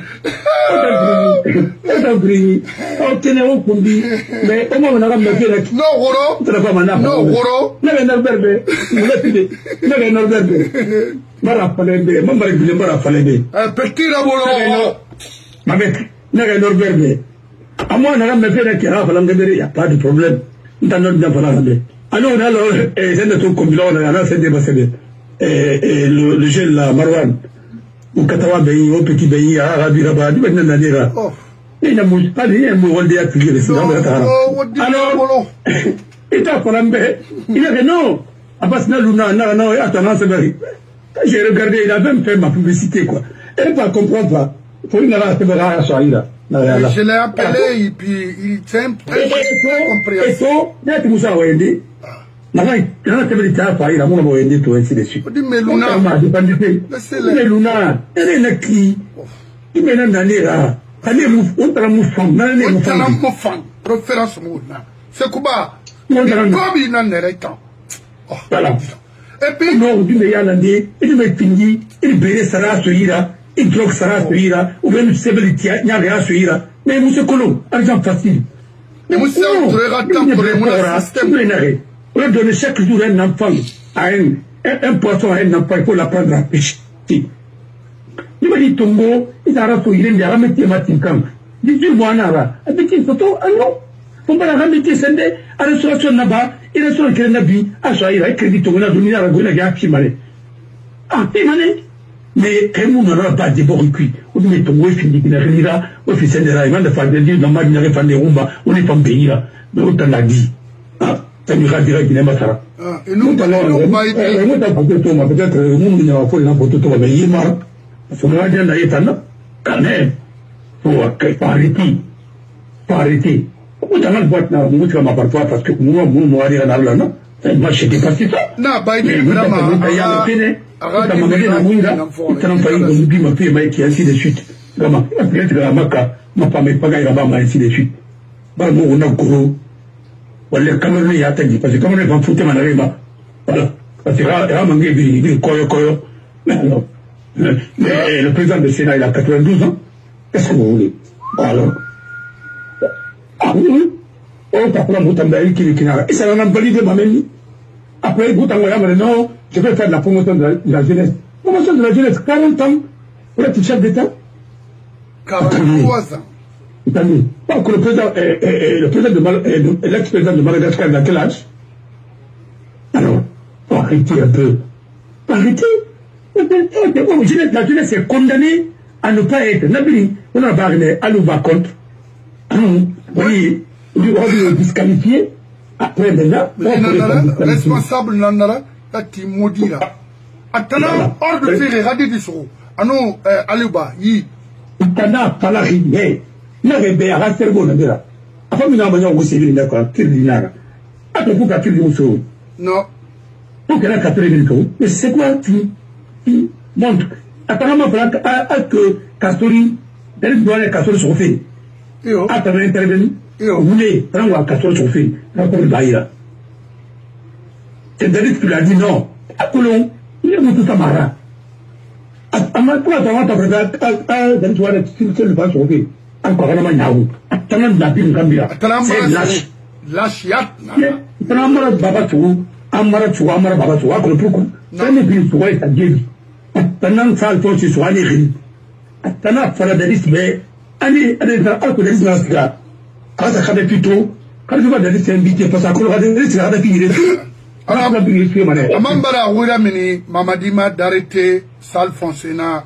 bri o tene o kundi mais o mo na ga me fela
no goro
no goro na Norbert na Norbert mara falende mo mari bi mara falende
petit rabolo
ma mec na Norbert à moi, on a même fait qu'il y a pas de problème. Dans notre développement. Alors, c'est notre combiné, on a fait des basses. Le jeune, la Marwan, au Katawa Bay, au Petit Bay, à Arabi Rabat, du Benin Nadira. Il n'a pas dit un mot de appuyer les signaux. Alors, il t'a fait il a dit non. Abbas Nalouna, non, attends, c'est vrai. J'ai regardé, il a même fait ma publicité, quoi. Elle ne va comprendre pas. Il faut une à la Shahira.
Je l'ai appelé et puis il tient
compréhension. Et toi, Moussa Wende, il y a un peu de temps à faire, il a mon Wende, tout ainsi de suite.
Mais Luna,
mais Luna, elle est là qui, il mène un année là. Allez, on t'a moufant, on t'a
moufant, préférence mouna. C'est quoi? Comme il n'en est pas.
Voilà. Et puis, non, du meilleur année, il me finit, il béret ça là, celui-là. Il drogue ça là, ou bien il se fait il y a rien celui-là. Mais monsieur Colomb, argent facile.
Mais monsieur, vous regardez pour le système.
On va donner chaque jour un enfant à un poisson à un enfant, il faut l'apprendre à pêcher. Il m'a dit Tongo, il a raté, il a remis Matinkan. Dis-moi, Nara, avec une photo, ah non. On va la remettre Sende, à la restauration là-bas, il reste un crédit, à Soaïra, et crédit Tongo, à Domina, à Gona, à Pimale. Ah, Pimale. Mais quand on n'aura pas de bon cuit, on met ton wef qui n'a rien là, officiel de raïman de faire des dans ma ligne de rumba, on est en pays là, mais on t'a dit. Ah, ça nous a direct qu'il n'est pas ça.
Et nous,
peut-être, nous, n'a pas la photo, mais il m'a. Faut me dire là, quand même. Faut arrêter. Faut arrêter. On t'a mal boîte là, on va parfois parce que nous, on arrive à la non. Moi, je n'étais pas si ça.
Non, bah, il est vraiment.
Ainsi de suite. Vraiment, peut-être que la maca, ma femme est pas gagnée, ainsi de suite. Bah, on a gros. Voilà, comme on est attendu, parce que comme on est en foutu, voilà. Parce que là, on est koyo. Mais alors, le président du Sénat, il a 92 ans. Qu'est-ce que vous voulez? Alors. Ah oui. Oh, papa, Moutambaï, qui n'a. Et ça n'a pas validé ma mamie. Après, Moutambaï, non, je vais faire la promotion de la jeunesse. Promotion de la jeunesse, 40 ans, pour être chef d'État.
43 ans.
Pas que l'ex-président de Madagascar, il a quel âge? Alors, faut arrêter un peu. Arrêter. La jeunesse est condamnée à ne pas être. Nabili, on a barré, à nous va contre. Oui. On est disqualifié. Après, maintenant,
responsable Nandara, là, qui maudit là. Attends, hors de faire radis du soro. Ah non, Aluba, yi.
Tana, Palari, mais, n'a pas à faire bon, là. Après, nous avons aussi dit, d'accord, qu'il dit là. Attends, pour qu'à qu'il dit,
non.
Pour qu'elle a 4 minutes, mais c'est quoi, tu montres. Apparemment, que Castori, D'ailleurs, doit aller 14 sur fait. Ah, t'as intervenu. Vous voulez prendre 14 sur fait. Rapport le bail là. C'est David qui lui a dit non. À Coulon, il est tout Tamara. À ma place, avant ta préférée, David doit être le pas sur fait. Encore un maniaou. T'as même la pile Gambia. C'est lâche.
Lâche yat.
T'as un mara babatou. Amara babatou. À Coulon. Ça n'est plus pour être à Gébi. T'as un sale ton sur un éri. T'as un faradaliste, mais allez, alcoolisme dans ce cas. Quand ça fait plutôt, quand je vois des invités, parce que quand on va finir
Amambara wira mini Mamadima d'arrêter Sal Fonsena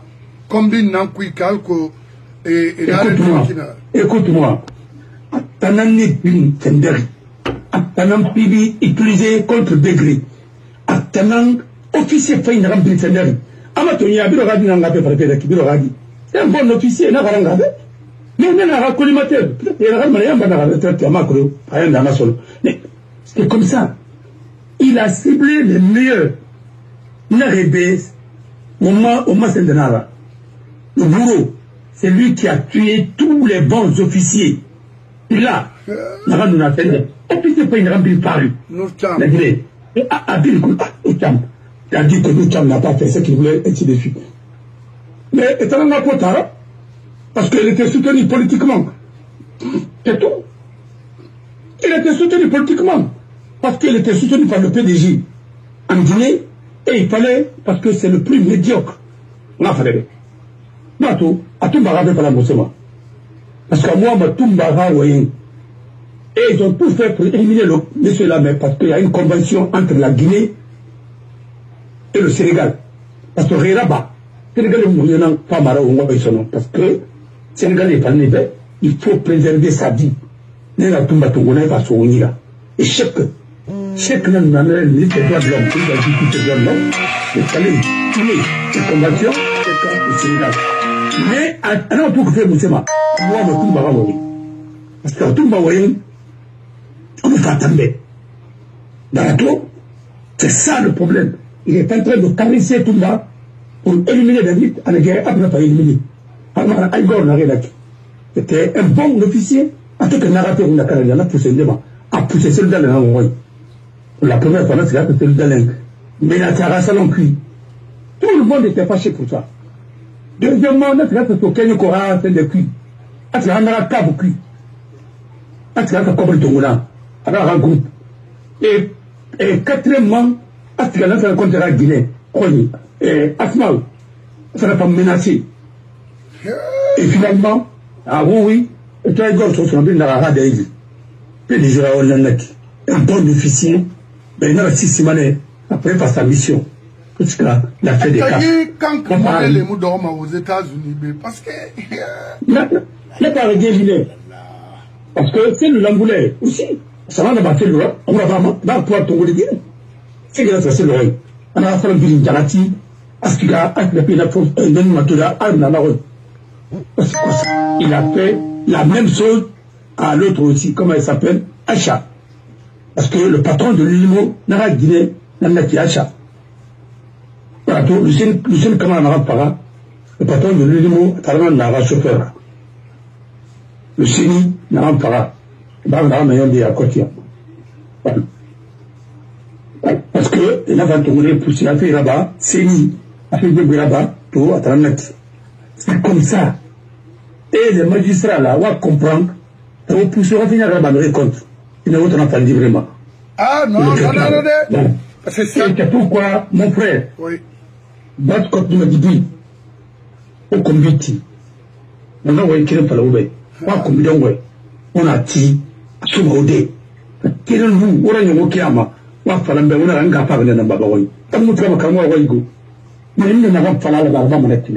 combine Nankuikal ko
écoute-moi. Tanani bin tenderi. Tanan pibi utilisé contre degré. Tanan officier fait une remplie tenderi. Amatoni a biro radi nanga pe préféré qui biro radi. C'est un bon officier na garanga. Mais on a un collimateur. Peut-être qu'il y a un moyen de la retraite à Macro. Mais c'est comme ça. Il a ciblé les meilleurs. Narébé, au moins Sendenara. Le bourreau, c'est lui qui a tué tous les bons officiers. Et là, n'a nous a fait. Et puis c'est pas une remplie parue. La Guinée. Et Abil Koutam. Il a dit que Koutam n'a pas fait ce qu'il voulait, et ainsi de suite. Mais étant un apôtre, parce qu'il était soutenu politiquement. C'est tout. Il était soutenu politiquement. Parce qu'il était soutenu par le PDG en Guinée. Et il fallait, parce que c'est le plus médiocre. On a fallu. Non, tout. À tout Mbara, pas la Moussema. Parce que moi, ma tout Mbara, voyez. Et ils ont tout fait pour éliminer le monsieur là, mais parce qu'il y a une convention entre la Guinée et le Sénégal. Parce que Réraba, Sénégal est mourant, pas Mara ou moi, parce que Sénégal est pas né, il faut préserver sa vie. Et chaque n'a pas les droits de l'homme, il a dit tout les droits de l'homme, il fallait tuer les conventions, c'est le Sénégal. Mais, alors pour que faire Moussema, moi, je ne peux pas voir. Parce que tout le monde, on me fait attendre. Dans la tour, c'est ça le problème. Il est en train de caresser tout le monde pour éliminer David à la guerre, après pas éliminer. C'était un bon officier, en tout cas, narrateur, on a poussé le débat, a poussé celui dans l'envoi. La première fois, c'est là que celui dans l'envoi. Mais la salon cuit. Tout le monde était fâché pour ça. Deuxièmement, c'est là que Kenyo Kora, c'est des cuits. C'est là que la cave cuit. C'est là que la cave tongola. Alors, un groupe. Et quatrièmement, c'est là que la contre la Guinée. Et Asmal, ça n'a pas menacé. Et finalement, ah oui, et toi, Igor, sur son bin dans la rade, puis les gens ont un bon officier, mais il n'a pas 6 semaines après par sa mission. Parce qu'il a fait des cas.
Quand on parle les mots d'homme aux États-Unis, parce que.
Il n'a pas réglé. Parce que c'est le Lamboulais aussi. Ça va battre le roi. On va vraiment dans le poids de dire. C'est grâce à ce roi. On a fait un bilan Jalati, Askiga, Aknapina, Matoula, Al-Namaron. Il a fait la même chose à l'autre aussi, comment elle s'appelle, Acha. Parce que le patron de l'Ilimo n'a pas Guinée, n'a pas dit Acha. Voilà, le seul comment on a pas, le patron de l'Ilimo, n'a pas chauffeur. Le Séni n'a pas, n'a pas à côté. Parce que, il n'a pas tourné pour s'y faire là-bas, Séni, a fait des là-bas, tout à 30 mètres. C'est comme ça. Et les magistrats là, on va comprendre, on peut se revenir à la compte. Ils ne vont pas dire vraiment.
Ah non, non. C'est ça.
C'est pourquoi, mon frère,
oui.
Bat Kot me dit, au comité, on a envoyé qu'il fallait ouvrir. On a dit, sur Odé, quel est le vous, on a eu au Kiama, on a fallu on a un gars par le Nabaroy. Tant que tu as un mais il n'a pas fallu la barbe manette.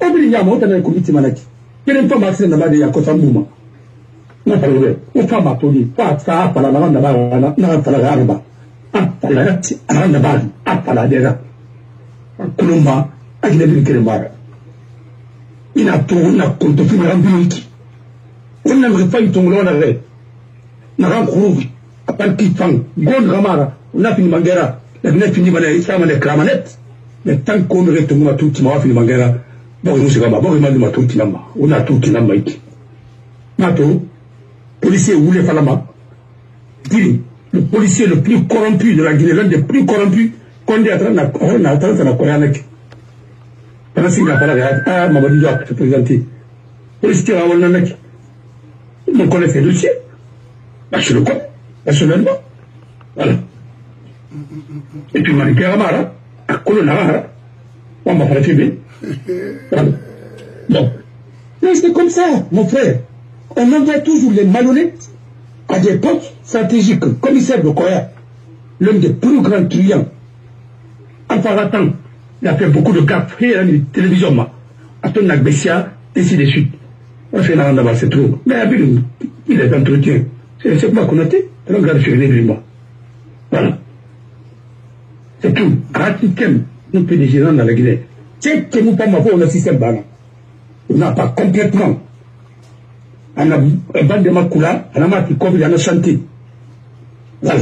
Obligeamment, on a un comité manette. Quel est le temps d'accès dans la Kotambouma? Non, pas ouvert. On fait ma tournée. Pas ça, pas la barbe, n'a pas la barbe. Ah, pas la barbe, ah, pas la déra. Colomba, avec les Bilkeremar. Il a tout, on a compté pour un but. On n'aimerait pas y tomber en arrêt. N'a pas couru. À part qui fang, Gond Ramara, on a fini Mangera, la venue fini Malay, ça m'a les clamanettes. Mais tant qu'on aurait tombé à tout, tu m'as fini Mangera, bon nous c'est comme bon il m'a dit ma tout kinama on a tout kinama iki mato policier Oulé Falama dit le policier le plus corrompu de la Guinée, l'un des plus corrompus qu'on dit à travers la Koyanek. Pendant ce qu'il a parlé à Mamadou Diop se présenter policier à Wananek on connaît ses dossiers je le connais personnellement voilà et puis Maniké Ramara à Kolonara on m'a fait bien bon mais c'est comme ça mon frère on envoie toujours les malhonnêtes à des postes stratégiques. Commissaire de Koya, l'un des plus grands clients Alpha Ratan, il a fait beaucoup de gaffes et la télévision Aton Nagbessia ainsi de suite on fait la rande c'est trop mais il est entretien c'est pas connoté on regarde sur les grimats voilà c'est tout Ratikem nous peut des gérants dans la Guinée c'est que nous pas m'avoir un système bana on n'a pas complètement on a bande de Makula, on a marqué comme il y a santé. Voilà.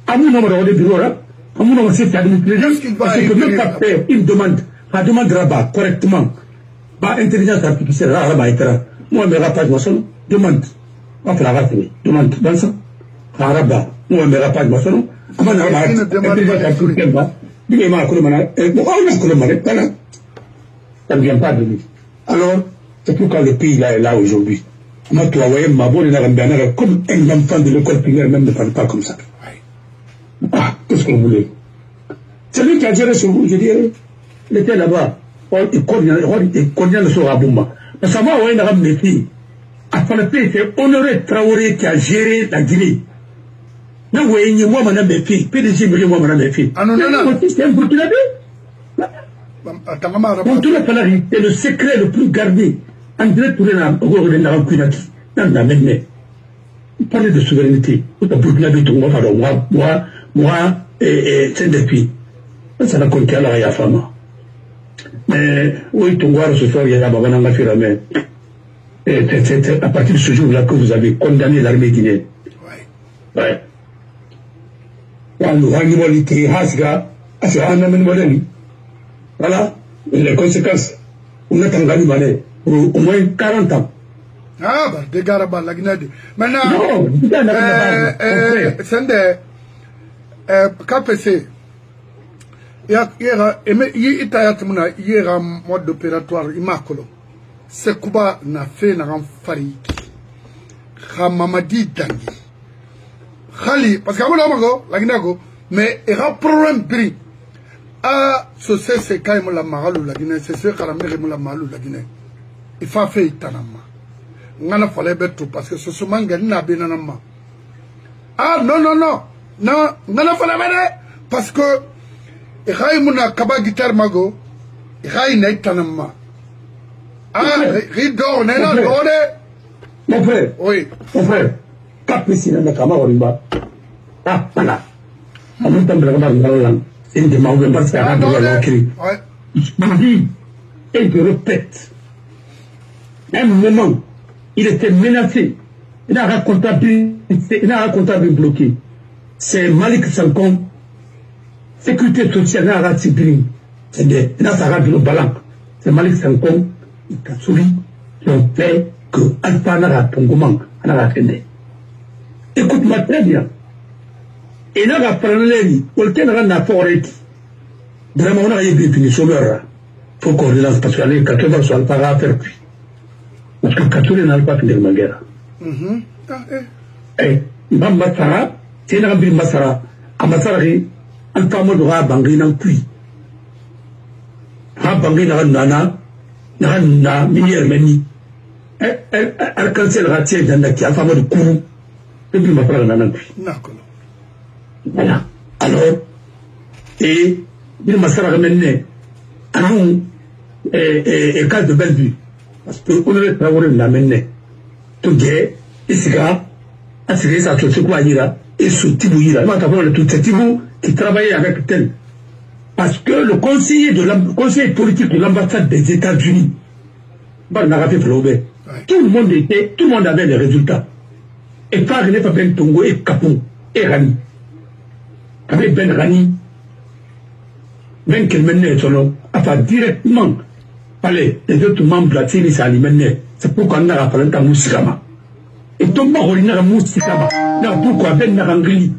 À mon nombre de bureaux là, à mon nombre de c'est administration, parce que même pas faire une demande, la demande rabat correctement, pas intelligence artificielle, rabat etc. Moi, mes rapports, moi, son demande, on fait la rate, demande dans ça, rabat, moi, mes rapports, moi, son, à mon intelligence artificielle, dis moi, ma colomane, bon, on a colomane, voilà. Ça ne vient pas de lui. Alors, c'est pourquoi le pays là est là aujourd'hui. Moi, tu as envoyé ma bonne comme un enfant de l'école primaire même ne parle pas comme ça. Ah, qu'est-ce qu'on voulait? C'est lui qui a géré sur vous, je dirais. Il était là-bas. Il connaît le sort à Boumba. Parce que moi, on a mes filles. Après le pays, c'est Honoré Traoré qui a géré la Guinée. Non, vous voyez, moi, madame mes filles. PDG, moi, madame mes filles. Ah non, non, non. C'est un Burkinabé. C'est le secret le plus gardé. André Touré n'a pas il parlait de souveraineté. Moi, c'est depuis. Ça n'a compté à la Yafama. Mais, oui, Tongwara, ce soir, il y a Babananga Firame. C'est à partir de ce jour-là que vous avez condamné l'armée guinéenne. Ouais. Voilà, les conséquences. On a Tangani Malais pour au moins 40 ans.
Ah, bah, des garabas, la Guinée. Maintenant, c'est KPC. Il y a un mode opératoire, il m'a collé. C'est Kuba n'a fait un fari. Mamadi Dangi. Khali, parce qu'à la Guinée, mais il y a un problème bris. Ah, c'est quand même la maralou la Guinée, c'est ce que la mère la maralou la Guinée. Il faut faire itanama. On a fallu tout parce que ce souvent gagné n'a bien nama. Ah non non non non, on a fallu parce que il y a une kaba guitare mago, il y a une itanama. Ah, rideau, on est là, on est.
Mon frère.
Oui.
Mon frère. Capricine na kama orimba. Ah, voilà. On ne peut pas parler une demande parce qu'il y a un cri. Je dis, et je répète, à un moment, il était menacé. Il a raconté bloqué. C'est Malik Sankon, sécurité sociale, il a raconté c'est des ballons. C'est Malik Sankon, Katsuri, qui ont fait que Alpha Nara Pongoman, n'a pas attendu. Écoute-moi très bien. Et là, la parallèle, quelqu'un n'a pas arrêté. Vraiment, on a eu des punitions. Il faut qu'on relance parce que les 80 sont pas à faire cuit. Parce que 80 n'a pas fini la guerre. Et Bambassara, c'est un Bambassara. Amassari, un fameux de Rabangi n'a cuit. Rabangi n'a nana, n'a minière meni. Arc-en-ciel ratier dans la qui a fameux de Kourou. Et puis ma frère n'a cuit. Voilà. Alors, et il m'a ramené à nous et cas de Bellevue. Parce que on est travaillé l'a mené. Tout gay, et c'est là, à ce que ça se quoi ira, et ce Tibouira. Moi, t'as tout ce Tibou qui travaillait avec tel. Parce que le conseiller politique de l'ambassade des États-Unis, bah, n'a pas fait Flobé. Tout le monde avait des résultats. Et quand René Fabien Tongo et Capon et Rani. Avec Ben Rani, Ben qu'elle menait son nom, à va directement parler les autres membres de la CNI Salimene. C'est pourquoi on a parlé de Moussikama. Et tout le monde a Moussikama. Pourquoi Ben Narangli?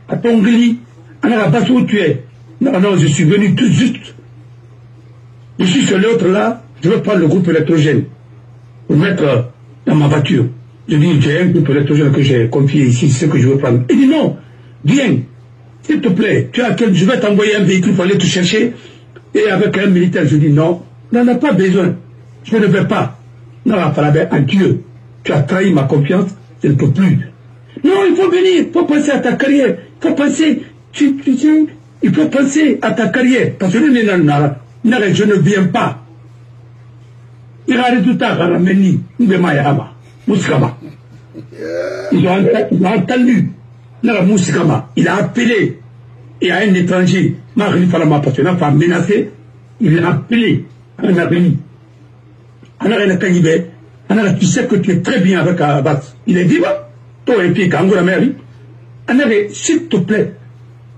À Tongli, on a pas où tu es. Non, je suis venu tout juste. Je suis sur l'autre là, je veux prendre le groupe électrogène pour mettre dans ma voiture. Je dis, j'ai un groupe électrogène que j'ai confié ici, c'est ce que je veux prendre. Il dit non, viens, s'il te plaît, je vais t'envoyer un véhicule pour aller te chercher. Et avec un militaire, je dis non, on n'en a pas besoin. Je ne vais pas. Non, adieu. Tu as trahi ma confiance, je ne peux plus. Non, il faut venir, il faut penser à ta carrière. Il faut penser, il faut penser à ta carrière. Parce que je ne viens pas. Il a résultat, ils ont entendu. Il a appelé. Et à un étranger, menacé, il a appelé un ami. Tu sais que tu es très bien avec Abbas. Il est dit, toi et puis Kangoura Mary, s'il te plaît,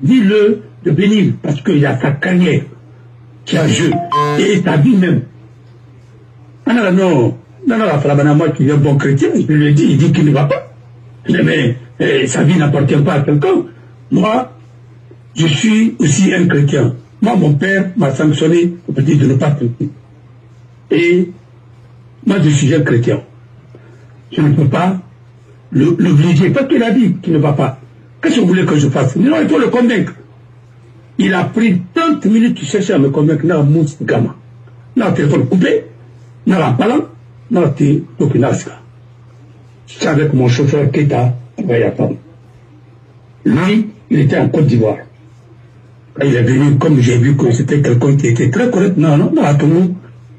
dis-le de venir parce qu'il y a sa carrière qui a jeu et ta vie même. Non, moi qui est un bon chrétien, je lui ai dit, il dit qu'il ne va pas. Mais sa vie n'appartient pas à quelqu'un. Moi, je suis aussi un chrétien. Moi, mon père m'a sanctionné pour dire de ne pas chrétien. Et moi, je suis un chrétien. Je ne peux pas l'obliger, parce qu'il a dit qu'il ne va pas. Qu'est-ce que vous voulez que je fasse? Non, il faut le convaincre. Il a pris 30 minutes de chercher à me convaincre. Non, Mouss Gama. Non, téléphone coupé. Non, parlant. Non, t'es Tokinaska. C'est avec mon chauffeur Keita, lui, il était en Côte d'Ivoire. Quand il est venu, comme j'ai vu que c'était quelqu'un qui était très correct, non, Tongo,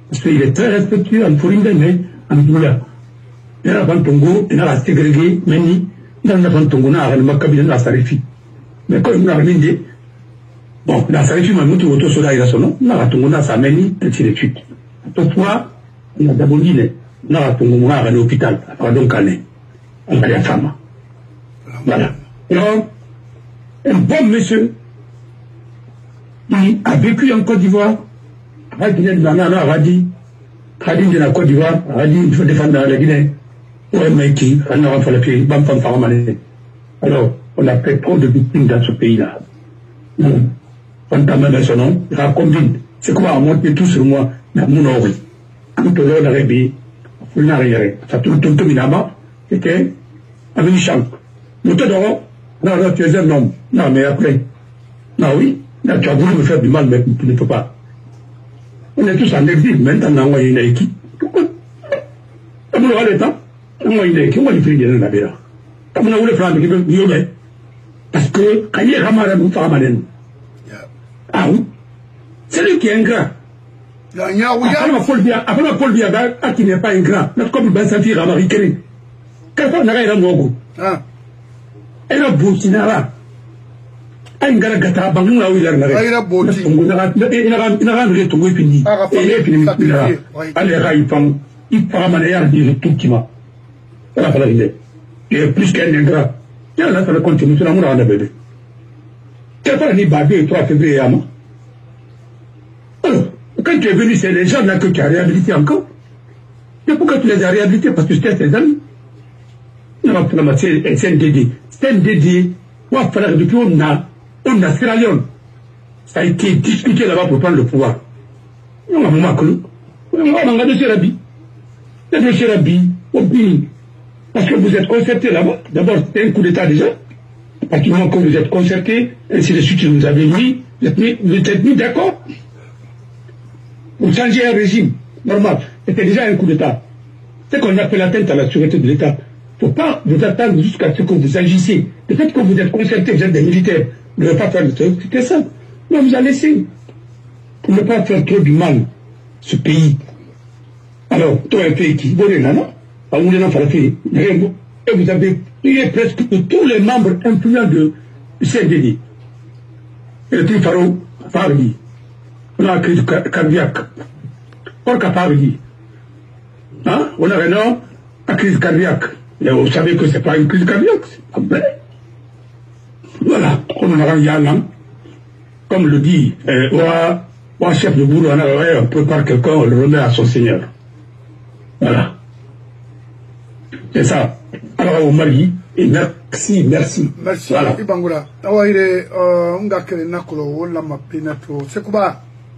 parce qu'il est très respectueux en Fourinde, mais en Doula. Il y a un Tongo, il y a un ségrégé, Meni, il y a un Tongo, il y a un cabinet, il y a un Sarifi. Mais quand il y a un Mende, bon, il y a un Sarifi, il y a un Tongo, il y a un Tongo, il y a un Meni, ainsi de suite. Toutefois, il y a d'abord dit, il y a un Tongo, il y a un hôpital, donc il y a une femme. Voilà. Donc, un bon monsieur, il a vécu en Côte d'Ivoire. Il a dit, de la Côte d'Ivoire, il faut défendre la Guinée. Alors, on a fait trop de victimes dans ce pays-là. On t'a même son nom, il a combine. C'est quoi, on monte tout sur moi, mais mon ori. Tout le monde a rébé, on a rien. Ça tout le minama, c'était avec Champ. Nous te donnons, non, tu es un homme. Non, mais après, non, oui, là, tu as voulu me faire du mal, mais tu ne peux pas. On est tous en exil, maintenant, on a une équipe. Pourquoi? Comme on a le temps, on a une équipe, on va lui faire de la bière. Comme on a voulu faire de la bière, parce que, quand il y a Ramara, nous faisons Ramadan. Ah oui? C'est lui qui est ingrat. Après ma Paul Biaga, qui n'est pas ingrat, notre comme Ben Santi Ramari Kéré. Quand on a un mogo. Elle a bossé là. Un gars qui a bangu là où il a regardé. Il a bossé. Il a rendu tout le fini. Il est fini. Allez, il prend manière de tout qui m'a. Elle a fallu l'idée. Il est plus qu'un ingrat. Il a fallu continuer sur la moula de bébé. Quel temps il bat 2 et 3 février à moi? Alors, quand tu es venu, c'est les gens là que tu as réhabilité encore. Mais pourquoi tu les as réhabilités? Parce que c'était tes amis. Non, c'est un dédé. C'est un dédé. Ouais, frère, depuis on a Sierra Leone. Ça a été discuté là-bas pour prendre le pouvoir. On a moment que nous. On a un dossier Rabi. Le dossier Rabi, au pays. Parce que vous êtes concertés là-bas. D'abord, c'était un coup d'État déjà. À partir du moment que vous êtes concertés, ainsi de suite, vous avez mis, vous êtes mis d'accord pour changer un régime normal. C'était déjà un coup d'État. C'est qu'on appelle l'atteinte à la sûreté de l'État. Il ne faut pas vous attendre jusqu'à ce que vous agissiez. Le fait que vous êtes concertés, vous êtes des militaires, vous ne devez pas faire le truc, c'était ça. Mais on vous a laissé. Pour ne pas faire trop du mal, ce pays. Alors, toi, un pays qui, bon, non, et vous avez prié presque tous les membres influents de CNDD. Et le Trifaro, Fardi, on a une crise cardiaque. Pourquoi Fardi? Hein? On a une crise cardiaque. Et vous savez que ce n'est pas une crise cardiaque, c'est pas vrai. Voilà, on a un yalan, comme le dit un chef de bourreau, on prépare quelqu'un, on le remet à son seigneur. Voilà. C'est ça. Alors au Mali, et merci.
Merci.
Voilà.
Ibangura.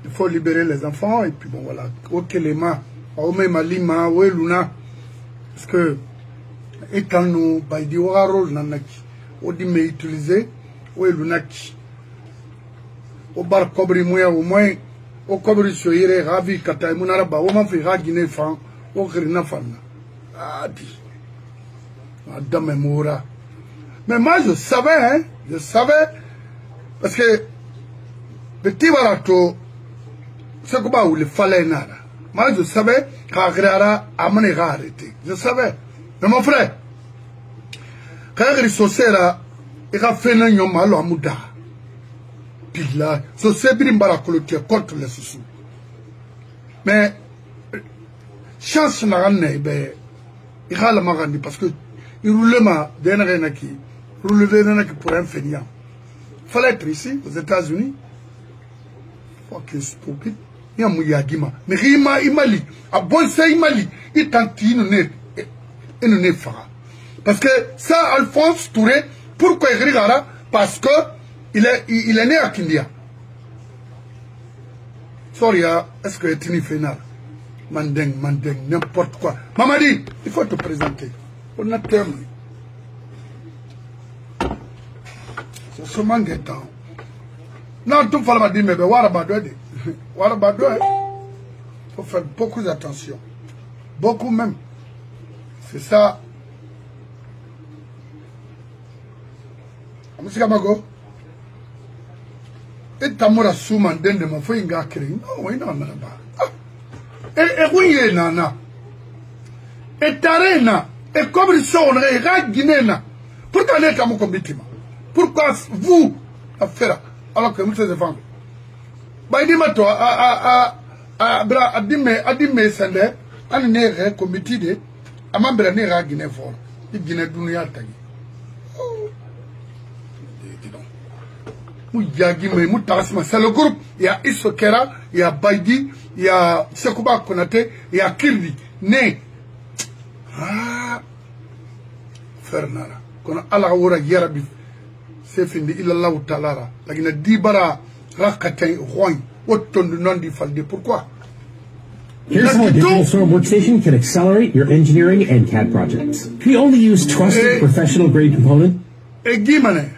Il faut libérer les enfants et puis bon voilà. Ok les mains. Même Lima, ouais Luna. Parce que étant nous, baidi waro nanaki. Odi me utiliser, ouais lunaki. Au bar cobri moya au moins. Au cobri soyere ravi kata munaraba. Au man fi ragine fan. Au grina fan. Ah di. Madame Moura. Mais moi je savais, hein. Je savais. Parce que petit barato. C'est comme ça où il fallait nada. Moi je savais qu'Agrara a mené à arrêter. Je savais. Mais mon frère, quand il est là, il a fait un homme à l'amouda. Puis là, c'est bien baracolotien contre les sous. Mais, chance n'a rien, il a la marani parce que il roulait ma dernière qui roulait pour un feignant. Il fallait être ici, aux États-Unis. Fucking stupid. Il y a Mouyagima. Mais Imali, à Bonsa Imali, il tente une nefara. Parce que ça, Alphonse Touré, pourquoi il regarde? Parce que il est né à Kindia. Sorry, est-ce que tu es final? Mandeng, n'importe quoi. Mamadi, il faut te présenter. On a terminé. C'est seulement des temps. Non, tout le monde m'a dit, mais voilà, il faut faire beaucoup d'attention. Beaucoup même. C'est ça. Monsieur Kamago, et Tamura Souman de mon feu inga kiri. Non, oui, non, non, non. Et oui, nana. Et Tarena. Et comme ils sont, et Raguinena. Pourquoi les Kamou comme victime? Pourquoi vous, à faire? Alors que nous sommes femmes. Baïdima toi, adime sende, an ne comité de, a membre ne ra Guinée fort. Il Guinée dunia tagi. C'est le groupe. Il y a Isokera, il y a Baïdi, il y a Sekouba Konate, il y a Kirdi. Né. Ah. Fernara. Qu'on a la wora yarabi. C'est fini. Il a la ou talara. La Guinée dibara rakatay roin. Autant de non d'ifalde. Pourquoi?
Here's how a digital storm workstation can accelerate your engineering and CAD projects. We only use trusted professional grade components.
Et Guimane.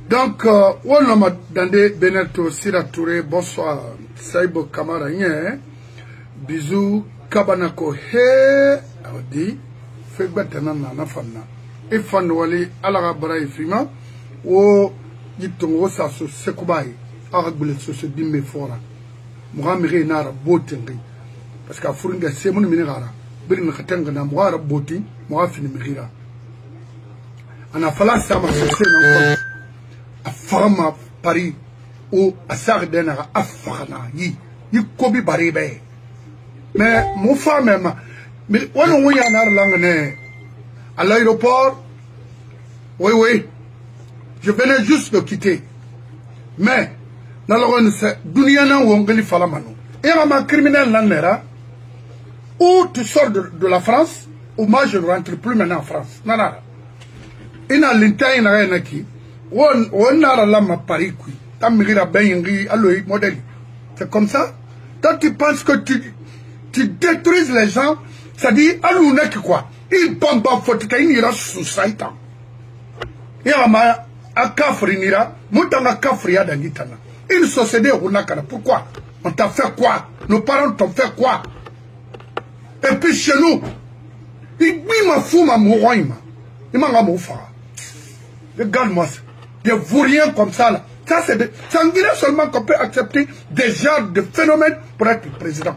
Donc, on a demandé Beneto Sira Touré, bonsoir, Saïbo Kamara, bisous, Kabanako, he, Audi, Fekbatana, Nafana, et Fanwali, Alarabara et Frima, ou Yitongo Sasso Sekoubaï, Arabule Soso Dimbe Fora, Mouramiri Nara, Botenri, parce qu'à Furinga, c'est mon minérara, Birin Katanga, Moara Boti, Moafini Mirira. On a fallu savoir que a fama Paris ou à Sardena à Fana, yi kobi baribe. Mais mon femme même, mais on a eu un langue à l'aéroport. Oui, je venais juste de quitter. Mais dans le c'est Duniana ou Angeli Falamano. Et un criminel l'année où tu sors de la France, ou moi je ne rentre plus maintenant en France. Non. Il y a l'intérêt qui on a la lame à Paris, c'est comme ça. Quand tu penses que tu détruis les gens, ça dit, quoi? Il pompe pas faute qu'il ira sous Saïtan. Il y a un cafrinira, moutanga cafria d'Angitana. Une société au Nakara. Pourquoi? On t'a fait quoi? Nos parents t'ont fait quoi? Et puis chez nous, il m'a fou ma mouroïma. Il m'a moufa. Regarde-moi ça. Des vauriens comme ça là. Ça c'est en Guinée seulement qu'on peut accepter des genres de phénomènes pour être président.